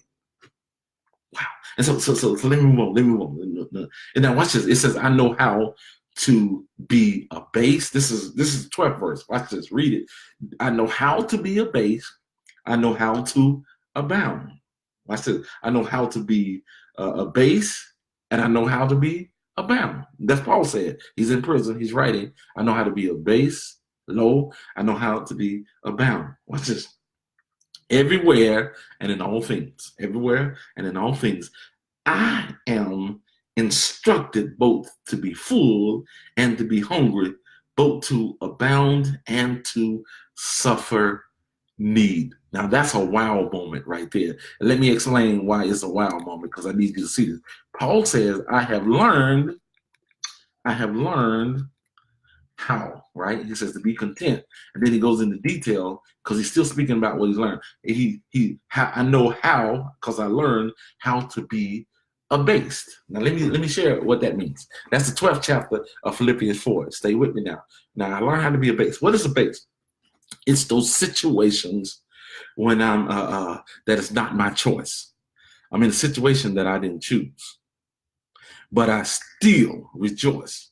Wow. And so let me move on. And now watch this. It says, I know how to be a base. This is the 12th verse. Watch this. Read it. I know how to be a base. I know how to abound. Watch this. I know how to be a base, and I know how to be abound. That's Paul said. He's in prison. He's writing. I know how to be a base, low. I know how to be abound. Watch this. Everywhere and in all things. Everywhere and in all things. I am instructed both to be full and to be hungry, both to abound and to suffer need. Now that's a wow moment right there. And let me explain why it's a wow moment because I need you to see this. Paul says, I have learned how, right? He says to be content. And then he goes into detail because he's still speaking about what he's learned. I know how, because I learned how to be abased. Now let me share what that means. That's the 12th chapter of Philippians 4. Stay with me now. Now I learned how to be abased. What is abased? It's those situations when I'm that is not my choice. I'm in a situation that I didn't choose, but I still rejoice.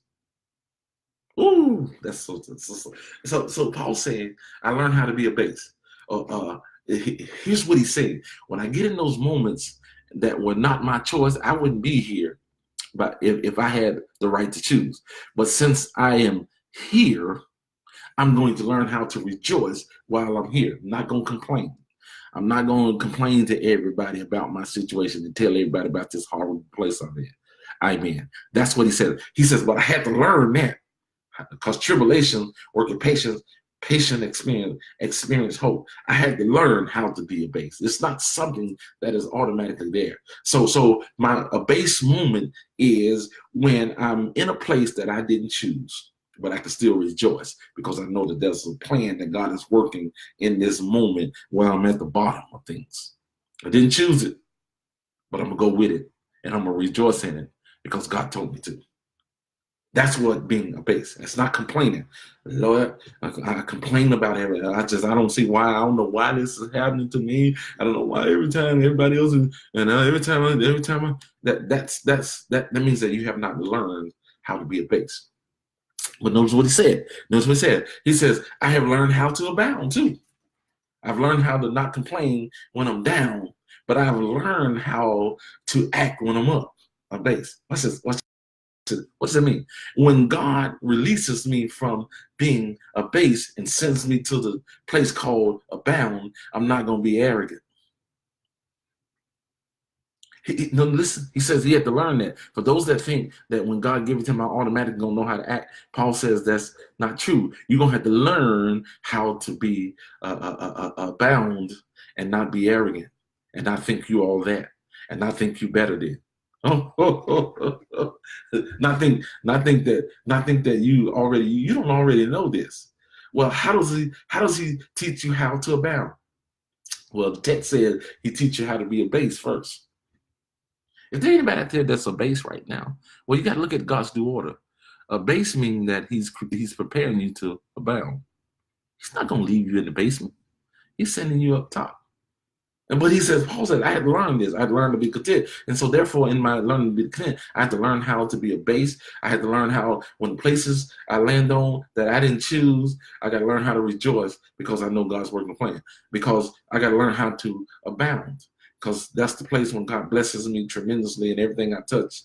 Ooh, that's so Paul said, I learned how to be abased. Here's what he said. When I get in those moments that were not my choice, I wouldn't be here, but if I had the right to choose. But since I am here, I'm going to learn how to rejoice while I'm here. I'm not going to complain. I'm not going to complain to everybody about my situation and tell everybody about this horrible place I'm in. Amen. That's what he said. He says, but I had to learn that because tribulation, working patience, Patient experience hope. I had to learn how to be a base. It's not something that is automatically there. So a base moment is when I'm in a place that I didn't choose, but I can still rejoice because I know that there's a plan that God is working in this moment where I'm at the bottom of things. I didn't choose it, but I'm gonna go with it and I'm gonna rejoice in it because God told me to. That's what being a base. It's not complaining. Lord, I complain about everything. I don't see why. I don't know why this is happening to me. I don't know why every time everybody else is, and that means that you have not learned how to be a base. But notice what he said. Notice what he said. He says, I have learned how to abound too. I've learned how to not complain when I'm down, but I've learned how to act when I'm up. A base. What does that mean? When God releases me from being a base and sends me to the place called abound, I'm not going to be arrogant. No, listen, he says he had to learn that. For those that think that when God gives it to him, I'm automatically going to know how to act, Paul says that's not true. You're going to have to learn how to be abound and not be arrogant and not think you all that and not think you better than. Not think that you don't already know this. Well, how does he teach you how to abound? Well, the text said he teaches you how to be a base first. If there ain't anybody out there that's a base right now, well, you got to look at God's due order. A base meaning that he's preparing you to abound. He's not going to leave you in the basement. He's sending you up top. But Paul said, I had to learn this. I had to learn to be content. And so therefore, in my learning to be content, I had to learn how to be a base. I had to learn how, when the places I land on that I didn't choose, I got to learn how to rejoice because I know God's working plan. Because I got to learn how to abound. Because that's the place when God blesses me tremendously and everything I touch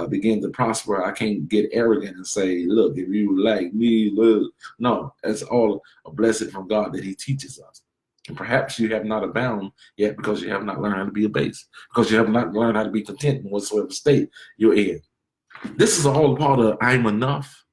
begins to prosper. I can't get arrogant and say, look, if you like me, look. No, that's all a blessing from God that he teaches us. And perhaps you have not abound yet because you have not learned how to be a base, because you have not learned how to be content in whatsoever state you're in. This is all part of I'm enough,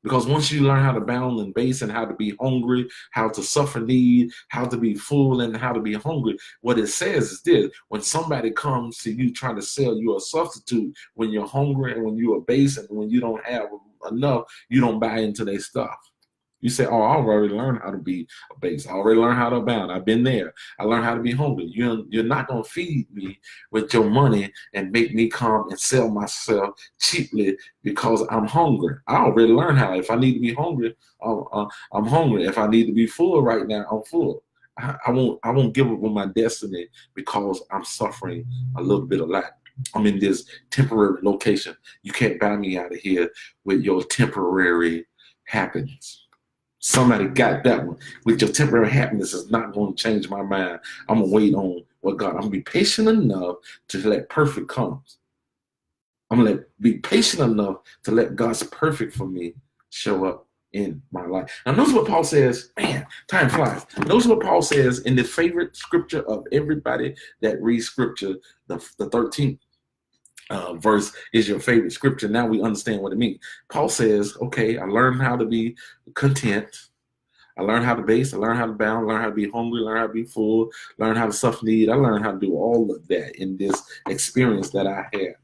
because once you learn how to abound and base and how to be hungry, how to suffer need, how to be full and how to be hungry, what it says is this: when somebody comes to you trying to sell you a substitute when you're hungry and when you're a base and when you don't have enough, you don't buy into their stuff. You say, oh, I already learned how to be a base. I already learned how to abound. I've been there. I learned how to be hungry. You're not going to feed me with your money and make me come and sell myself cheaply because I'm hungry. I already learned how. If I need to be hungry, I'm hungry. If I need to be full right now, I'm full. I won't give up on my destiny because I'm suffering a little bit of lack. I'm in this temporary location. You can't buy me out of here with your temporary happiness. Somebody got that one. With your temporary happiness is not going to change my mind. I'm going to wait on what God. I'm going to be patient enough to let perfect come. I'm going to be patient enough to let God's perfect for me show up in my life. Now, notice what Paul says. Man, time flies. Notice what Paul says in the favorite scripture of everybody that reads scripture, the 13th verse is your favorite scripture. Now we understand what it means. Paul says, okay, I learned how to be content. I learned how to base. I learned how to bound, learn how to be hungry, learn how to be full, learn how to suffer need. I learned how to do all of that in this experience that I had.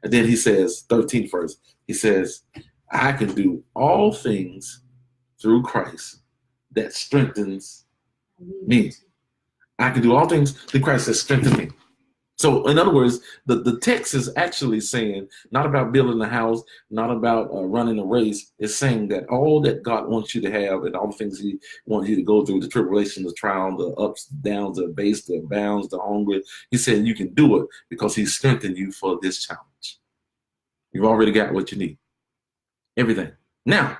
And then he says, 13th verse, he says, I can do all things through Christ that strengthens me. I can do all things through Christ that strengthens me. So, in other words, the text is actually saying, not about building a house, not about running a race. It's saying that all that God wants you to have and all the things he wants you to go through, the tribulation, the trial, the ups, downs, the base, the bounds, the hungry, he said you can do it because he strengthened you for this challenge. You've already got what you need. Everything. Now,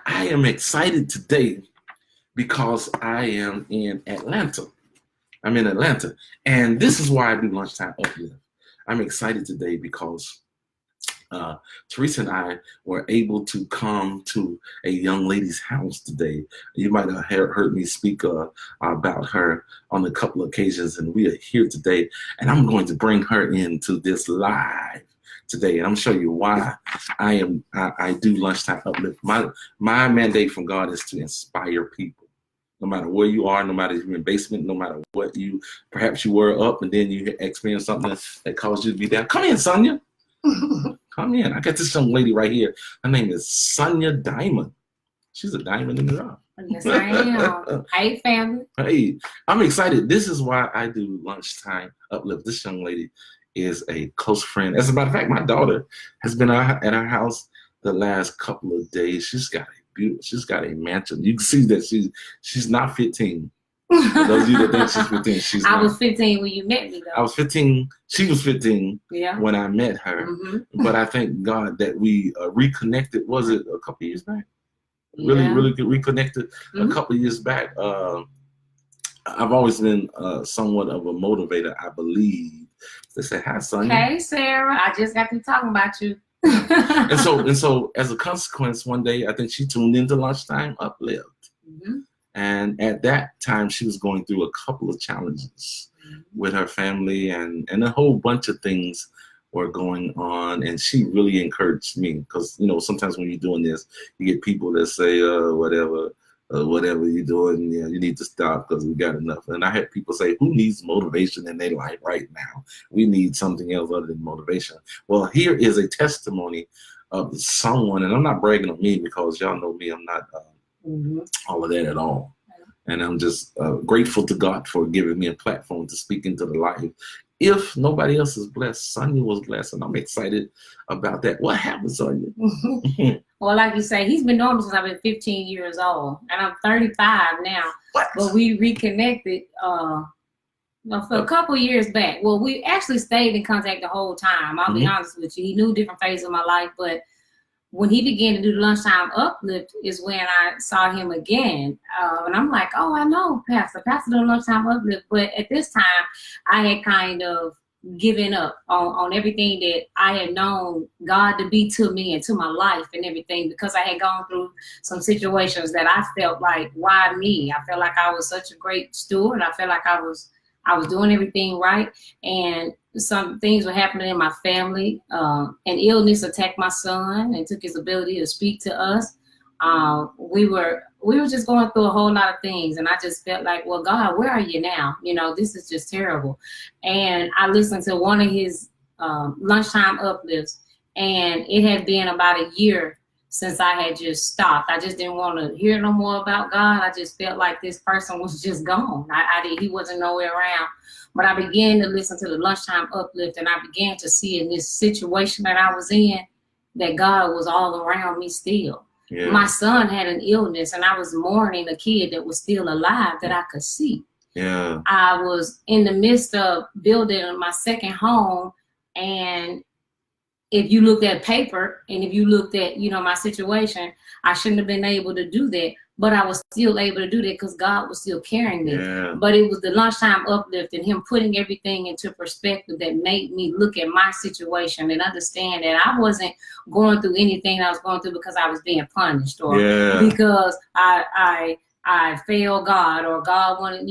I am excited today because I am in Atlanta. I'm in Atlanta, and this is why I do Lunchtime Uplift. I'm excited today because Teresa and I were able to come to a young lady's house today. You might have heard me speak about her on a couple of occasions, and we are here today, and I'm going to bring her into this live today, and I'm showing you why I do Lunchtime Uplift. My mandate from God is to inspire people. No matter where you are, no matter if you're in the basement, no matter what perhaps you were up and then you experienced something that caused you to be down. Come in, Sonia. Come in. I got this young lady right here. Her name is Sonia Diamond. She's a diamond in the rough.
Yes, I am. Hey, family.
Hey, I'm excited. This is why I do Lunchtime Uplift. This young lady is a close friend. As a matter of fact, my daughter has been at our house the last couple of days. She's got a mansion. You can see that she's not 15. For those of you that think she's 15,
I was 15 when you met me, though.
I was 15. She was 15
yeah.
when I met her.
Mm-hmm.
But I thank God that we reconnected. Was it a couple of years back? Really reconnected a couple of years back. I've always been somewhat of a motivator, I believe. They say, hi, Sonia.
Hey, Sarah. I just got to talking about you.
and so as a consequence, one day I think she tuned into Lunchtime Uplift.
Mm-hmm.
And at that time, she was going through a couple of challenges with her family, and a whole bunch of things were going on. And she really encouraged me because, sometimes when you're doing this, you get people that say, whatever you're doing, you need to stop because we got enough. And I had people say, who needs motivation in their life right now? We need something else other than motivation. Well, here is a testimony of someone, and I'm not bragging on me because y'all know me, I'm not all of that at all. And I'm just grateful to God for giving me a platform to speak into the life. If nobody else is blessed, Sonia was blessed, and I'm excited about that. What happened, Sonia?
Well, like you say, he's been known since I've been 15 years old, and I'm 35 now.
What?
But we reconnected for a couple years back. Well, we actually stayed in contact the whole time. I'll be honest with you. He knew different phases of my life, but when he began to do the Lunchtime Uplift is when I saw him again. And I'm like, oh, I know Pastor doing Lunchtime Uplift. But at this time, I had kind of given up on everything that I had known God to be to me and to my life and everything, because I had gone through some situations that I felt like, why me? I felt like I was such a great steward. I felt like I was doing everything right. And some things were happening in my family. An illness attacked my son and took his ability to speak to us. We were just going through a whole lot of things, and I just felt like, well, God, where are you now? This is just terrible. And I listened to one of his Lunchtime Uplifts, and it had been about a year since I had just stopped. I just didn't want to hear no more about God. I just felt like this person was just gone. He wasn't nowhere around. But I began to listen to the Lunchtime Uplift, and I began to see in this situation that I was in that God was all around me still. Yeah. My son had an illness, and I was mourning a kid that was still alive that I could see.
Yeah.
I was in the midst of building my second home, and if you looked at paper and if you looked at, my situation, I shouldn't have been able to do that. But I was still able to do that because God was still carrying me.
Yeah.
But it was the Lunchtime Uplift and him putting everything into perspective that made me look at my situation and understand that I wasn't going through anything I was going through because I was being punished or because I failed God or God wanted,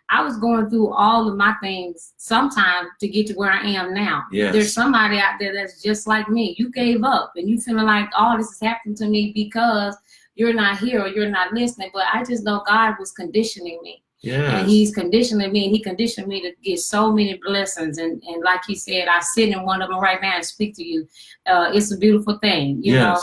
I was going through all of my things sometimes to get to where I am now.
Yes.
There's somebody out there that's just like me. You gave up and you feeling like, oh, this is happening to me because you're not here or you're not listening. But I just know God was conditioning me.
Yes.
And he's conditioning me, and he conditioned me to get so many blessings. And like he said, I sit in one of them right now and speak to you. It's a beautiful thing, you know.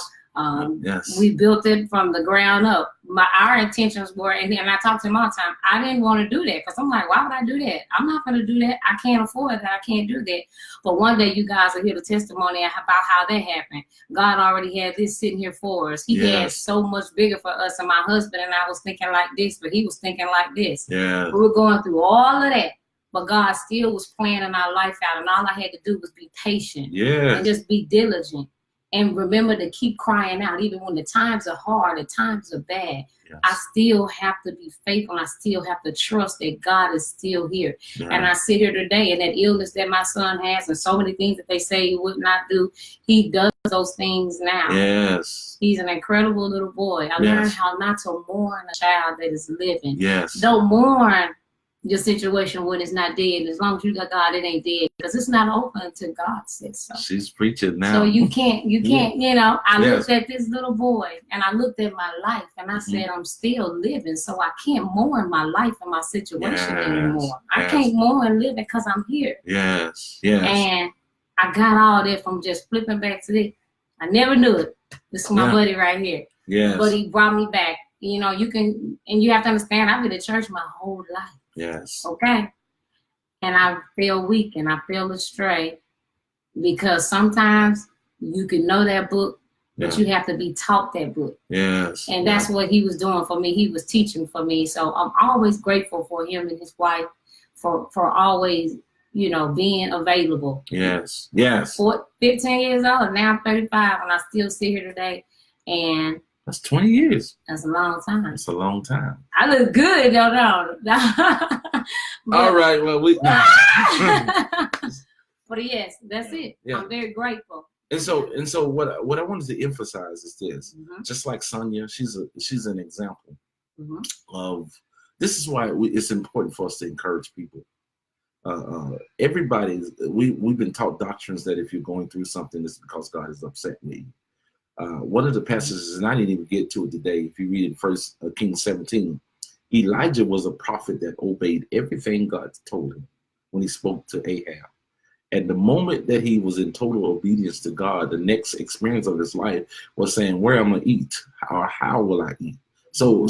Yes.
We built it from the ground up. Our intentions were, and I talk to him all the time, I didn't want to do that because I'm like, why would I do that? I'm not going to do that. I can't afford that. I can't do that. But one day you guys will hear the testimony about how that happened. God already had this sitting here for us. He had so much bigger for us. And my husband and I was thinking like this, but he was thinking like this.
Yeah.
We were going through all of that. But God still was planning our life out. And all I had to do was be patient and just be diligent. And remember to keep crying out, even when the times are hard, the times are bad. Yes. I still have to be faithful. I still have to trust that God is still here. Yeah. And I sit here today, and that illness that my son has, and so many things that they say he would not do, he does those things now.
Yes.
He's an incredible little boy. I learned how not to mourn a child that is living.
Yes.
Don't mourn your situation when it's not dead. As long as you got God, it ain't dead, because it's not open until God says so.
She's preaching now.
So you can't, you know, I
Yes.
looked at this little boy and I looked at my life and I said, I'm still living. So I can't mourn my life and my situation anymore. I can't mourn living because I'm here.
Yes. Yes.
And I got all that from just flipping back to this. I never knew it. This is my buddy right here.
Yes.
But he brought me back. You know, you can, and you have to understand, I've been to church my whole life.
Yes.
Okay. And I feel weak and I feel astray, because sometimes you can know that book, but you have to be taught that book.
Yes.
And that's what he was doing for me. He was teaching for me. So I'm always grateful for him and his wife for always, you know, being available.
Yes. Yes.
15 years old, now I'm 35, and I still sit here today. And
that's 20 years.
That's a long time.
That's a long time.
I look good, no.
All right, well,
but yes, that's it. Yeah. I'm very grateful.
And so what I wanted to emphasize is this. Just like Sonia, she's an example of, this is why it's important for us to encourage people. Everybody, we've been taught doctrines that if you're going through something, it's because God is upset with you. One of the passages, and I didn't even get to it today, if you read in 1 Kings 17, Elijah was a prophet that obeyed everything God told him when he spoke to Ahab. And the moment that he was in total obedience to God, the next experience of his life was saying, where am I eat? Or how will I eat? So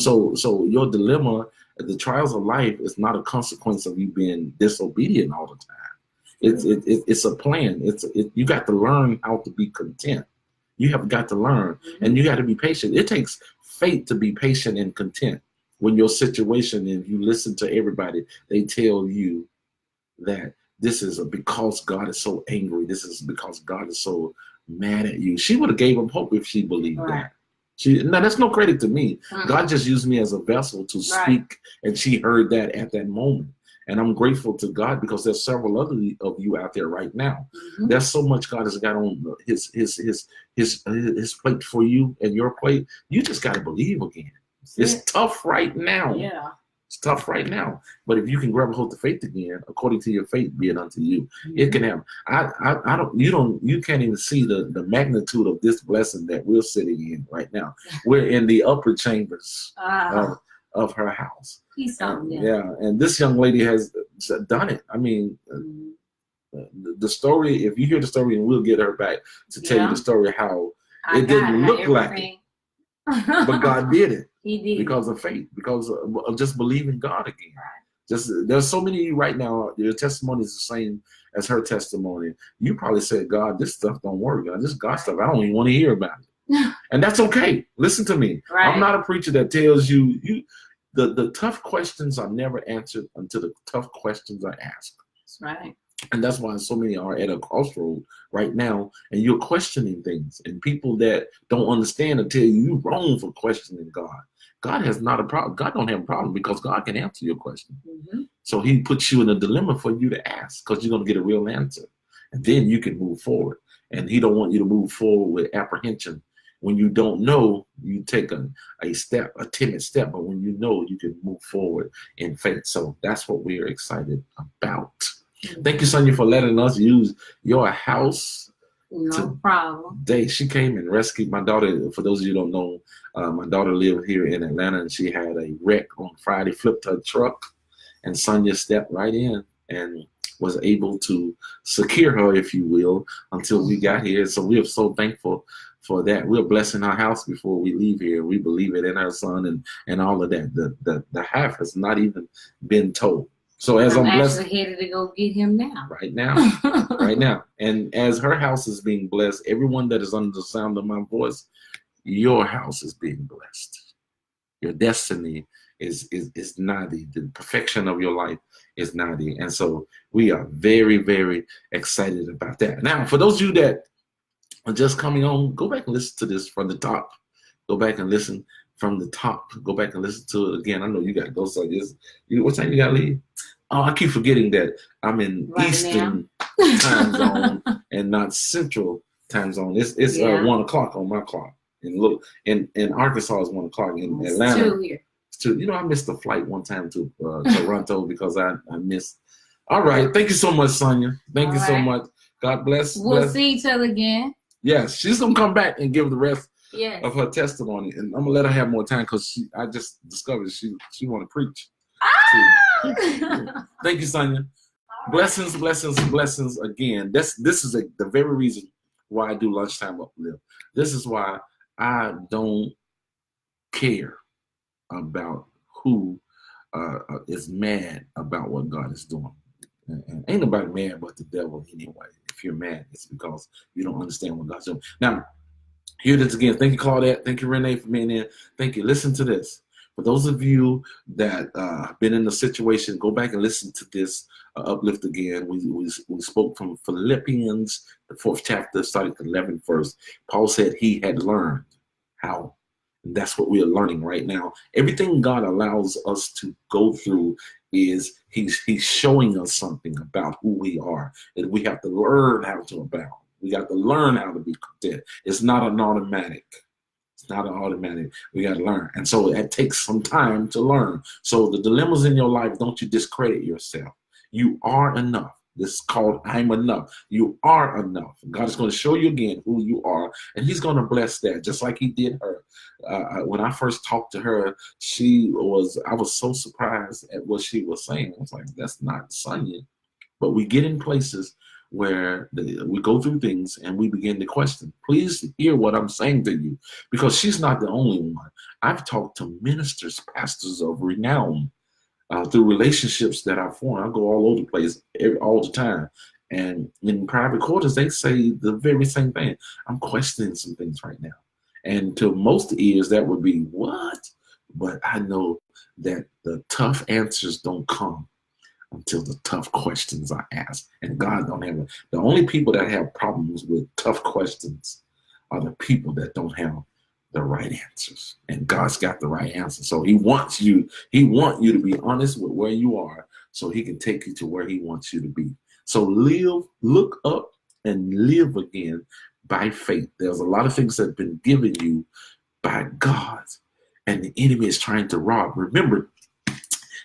your dilemma, the trials of life, is not a consequence of you being disobedient all the time. It's a plan. You got to learn how to be content. You have got to learn, and you got to be patient. It takes faith to be patient and content when your situation, if you listen to everybody, they tell you that this is because God is so angry. This is because God is so mad at you. She would have gave up hope if she believed that. Now, that's no credit to me. God just used me as a vessel to speak, and she heard that at that moment. And I'm grateful to God, because there's several other of you out there right now. There's so much God has got on his plate for you and your plate. You just got to believe again. It's tough right now. Yeah. It's tough right now. But if you can grab a hold of faith again, according to your faith be it unto you, it can happen. You can't even see the magnitude of this blessing that we're sitting in right now. We're in the upper chambers of her house. And this young lady has done it. I mean, the story, if you hear the story, and we'll get her back to tell you the story, how it didn't look like it, but God did it. He did. Because of faith, because of just believing God again. There's so many of you right now, your testimony is the same as her testimony. You probably said, God, this stuff don't work. This God stuff, I don't even want to hear about it. And that's okay. Listen to me. I'm not a preacher that tells you the tough questions are never answered until the tough questions are asked. That's right. And that's why so many are at a crossroad right now, and you're questioning things. And people that don't understand will tell you you're wrong for questioning God. God has not a problem. God don't have a problem, because God can answer your question. So he puts you in a dilemma for you to ask, because you're going to get a real answer. And then you can move forward. And he don't want you to move forward with apprehension. When you don't know, you take a timid step, but when you know, you can move forward in faith. So that's what we are excited about. Thank you, Sonia, for letting us use your house.
No problem.
She came and rescued my daughter. For those of you who don't know, my daughter lived here in Atlanta, and she had a wreck on Friday, flipped her truck, and Sonia stepped right in and was able to secure her, if you will, until we got here. So we are so thankful for that. We're blessing our house before we leave here. We believe it in our son and all of that. The half has not even been told. So as I'm blessed,
actually headed to go get him now.
Right now. Right now. And as her house is being blessed, everyone that is under the sound of my voice, your house is being blessed. Your destiny is nigh. The perfection of your life is nigh. And so we are very, very excited about that. Now, for those of you that are just coming on, go back and listen to this from the top. Go back and listen from the top. Go back and listen to it again. I know you got to go. So what time you got to leave? Oh, I keep forgetting that I'm in Eastern time zone and not Central time zone. It's 1 o'clock on my clock. And look, in Arkansas it's 1 o'clock. In Atlanta,
it's
I missed a flight one time to Toronto because I missed. All right. Thank you so much, Sonia. Thank you so much. God bless.
We'll see each other again.
Yes, she's going to come back and give the rest
Yes.
of her testimony. And I'm going to let her have more time because I just discovered she want to preach.
Ah!
Thank you, Sonia. Blessings, blessings, blessings again. This is the very reason why I do Lunchtime Uplift. This is why I don't care about who is mad about what God is doing. And ain't nobody mad but the devil anyway. If you're mad, it's because you don't understand what God's doing. Now, here it is again. Thank you, Claudette. Thank you, Renee, for being in. Thank you. Listen to this. For those of you that have been in the situation, go back and listen to this uplift again. We spoke from Philippians, the 4th chapter, starting the 11th verse. Paul said he had learned how. And that's what we are learning right now. Everything God allows us to go through is he's showing us something about who we are. And we have to learn how to abound. We got to learn how to be content. It's not an automatic. It's not an automatic. We got to learn. And so it takes some time to learn. So the dilemmas in your life, don't you discredit yourself. You are enough. This is called I'm enough. You are enough. God is going to show you again who you are, and he's going to bless that, just like he did her. When I first talked to her, I was so surprised at what she was saying. I was like, that's not Sonia. But we get in places where we go through things and we begin to question. Please hear what I'm saying to you, because she's not the only one. I've talked to ministers, pastors of renown, through relationships that I form. I go all over the place all the time. And in private quarters, they say the very same thing. I'm questioning some things right now. And to most ears, that would be, what? But I know that the tough answers don't come until the tough questions are asked. And God don't have it. The only people that have problems with tough questions are the people that don't have the right answers. And God's got the right answer. So he wants you to be honest with where you are so he can take you to where he wants you to be. So look up and live again by faith. There's a lot of things that have been given you by God, and the enemy is trying to rob. Remember,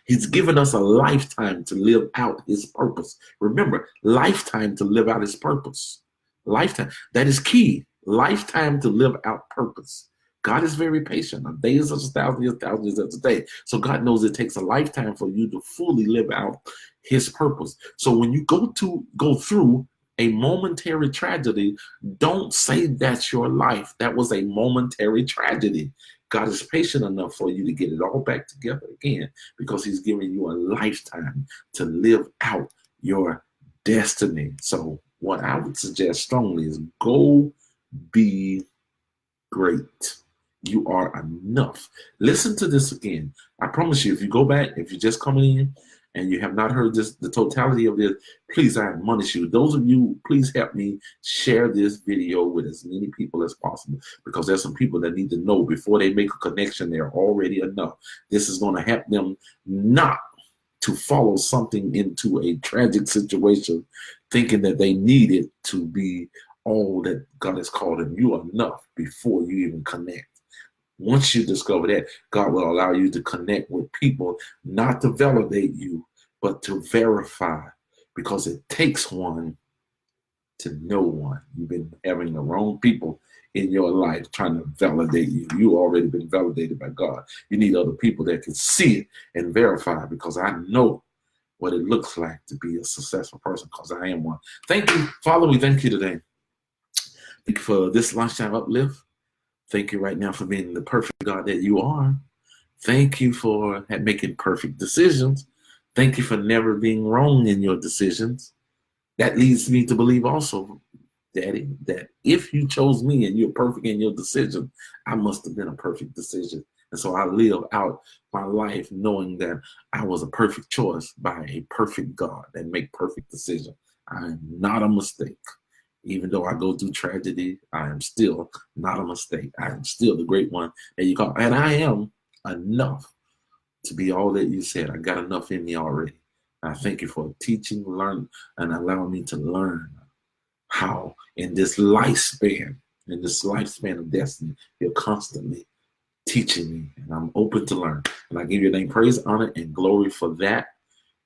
he's given us a lifetime to live out his purpose. Remember, lifetime to live out his purpose. Lifetime. That is key. Lifetime to live out purpose. God is very patient. A day is as 1,000 years, 1,000 years as a day. So God knows it takes a lifetime for you to fully live out his purpose. So when you go through a momentary tragedy, don't say that's your life. That was a momentary tragedy. God is patient enough for you to get it all back together again, because he's giving you a lifetime to live out your destiny. So what I would suggest strongly is go be great. You are enough. Listen to this again. I promise you, if you go back, if you're just coming in and you have not heard the totality of this, please, I admonish you. Those of you, please help me share this video with as many people as possible, because there's some people that need to know before they make a connection, they're already enough. This is going to help them not to follow something into a tragic situation thinking that they need it to be all that God has called them. You are enough before you even connect. Once you discover that, God will allow you to connect with people, not to validate you, but to verify, because it takes one to know one. You've been having the wrong people in your life trying to validate you. You already been validated by God. You need other people that can see it and verify, because I know what it looks like to be a successful person, because I am one. Thank you, Father. We thank you today. Thank you for this Lunchtime Uplift. Thank you right now for being the perfect God that you are. Thank you for making perfect decisions. Thank you for never being wrong in your decisions. That leads me to believe also, Daddy, that if you chose me and you're perfect in your decision, I must have been a perfect decision. And so I live out my life knowing that I was a perfect choice by a perfect God that make perfect decisions. I am not a mistake. Even though I go through tragedy, I am still not a mistake. I am still the great one that you call. And I am enough to be all that you said. I got enough in me already. I thank you for teaching, learn, and allowing me to learn how in this lifespan of destiny, you're constantly teaching me, and I'm open to learn. And I give your name praise, honor, and glory for that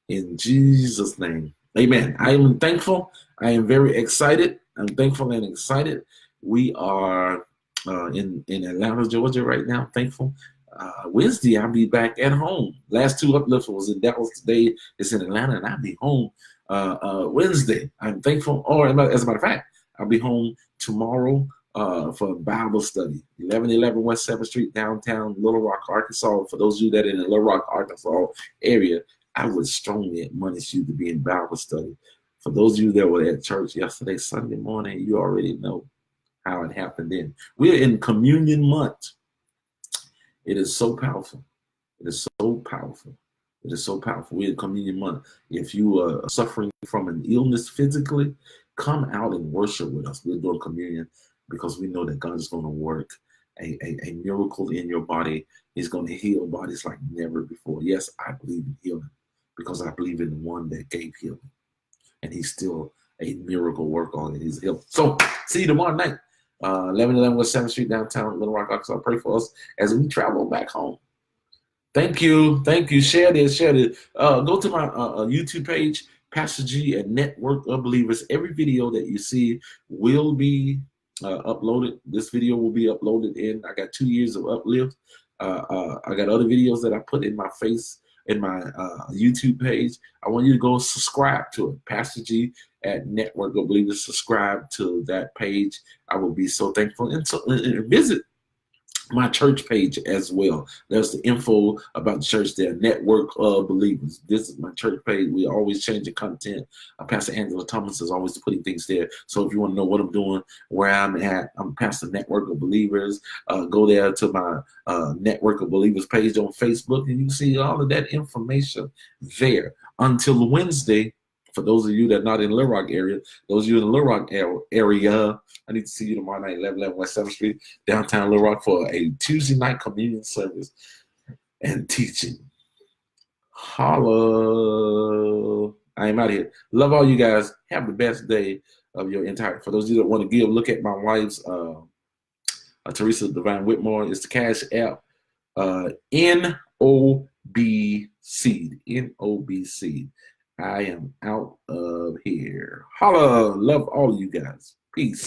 in Jesus' name. Amen. I am thankful. I am very excited. I'm thankful and excited. We are in Atlanta, Georgia right now. Thankful. Wednesday, I'll be back at home. Last two Uplift was in Dallas. Today it's in Atlanta, and I'll be home Wednesday. I'm thankful. Or as a matter of fact, I'll be home tomorrow for Bible study. 1111 West 7th Street, downtown Little Rock, Arkansas. For those of you that are in the Little Rock, Arkansas area, I would strongly admonish you to be in Bible study. For those of you that were at church yesterday, Sunday morning, you already know how it happened then. We're in communion month. It is so powerful. It is so powerful. It is so powerful. We're in communion month. If you are suffering from an illness physically, come out and worship with us. We're doing communion because we know that God is going to work a miracle in your body. He's going to heal bodies like never before. Yes, I believe in healing because I believe in the one that gave healing. And he's still a miracle worker on it. He's healed. So see you tomorrow night. 1111 West 7th Street, downtown Little Rock, Arkansas. Pray for us as we travel back home. Thank you. Thank you. Share this. Share this. Go to my YouTube page, Pastor G and Network of Believers. Every video that you see will be uploaded. This video will be uploaded in. I got 2 years of Uplift. I got other videos that I put in my face in my YouTube page. I want you to go subscribe to it. Pastor G at Network of Believers. Subscribe to that page. I will be so thankful. And so visit my church page as well. There's the info about the church there, Network of Believers. This is my church page. We always change the content. Pastor Angela Thomas is always putting things there. So if you want to know what I'm doing, where I'm at, I'm Pastor Network of Believers. Go there to my Network of Believers page on Facebook, and you can see all of that information there. Until Wednesday, for those of you that are not in the Little Rock area, those of you in the Little Rock area, I need to see you tomorrow night, 1111 West 7th Street, downtown Little Rock, for a Tuesday night communion service and teaching. Holla. I am out of here. Love all you guys. Have the best day of your entire. For those of you that want to give, look at my wife's Teresa Divine Whitmore. It's the Cash App. NOB Seed. NOB Seed. I am out of here. Holla. Love all of you guys. Peace.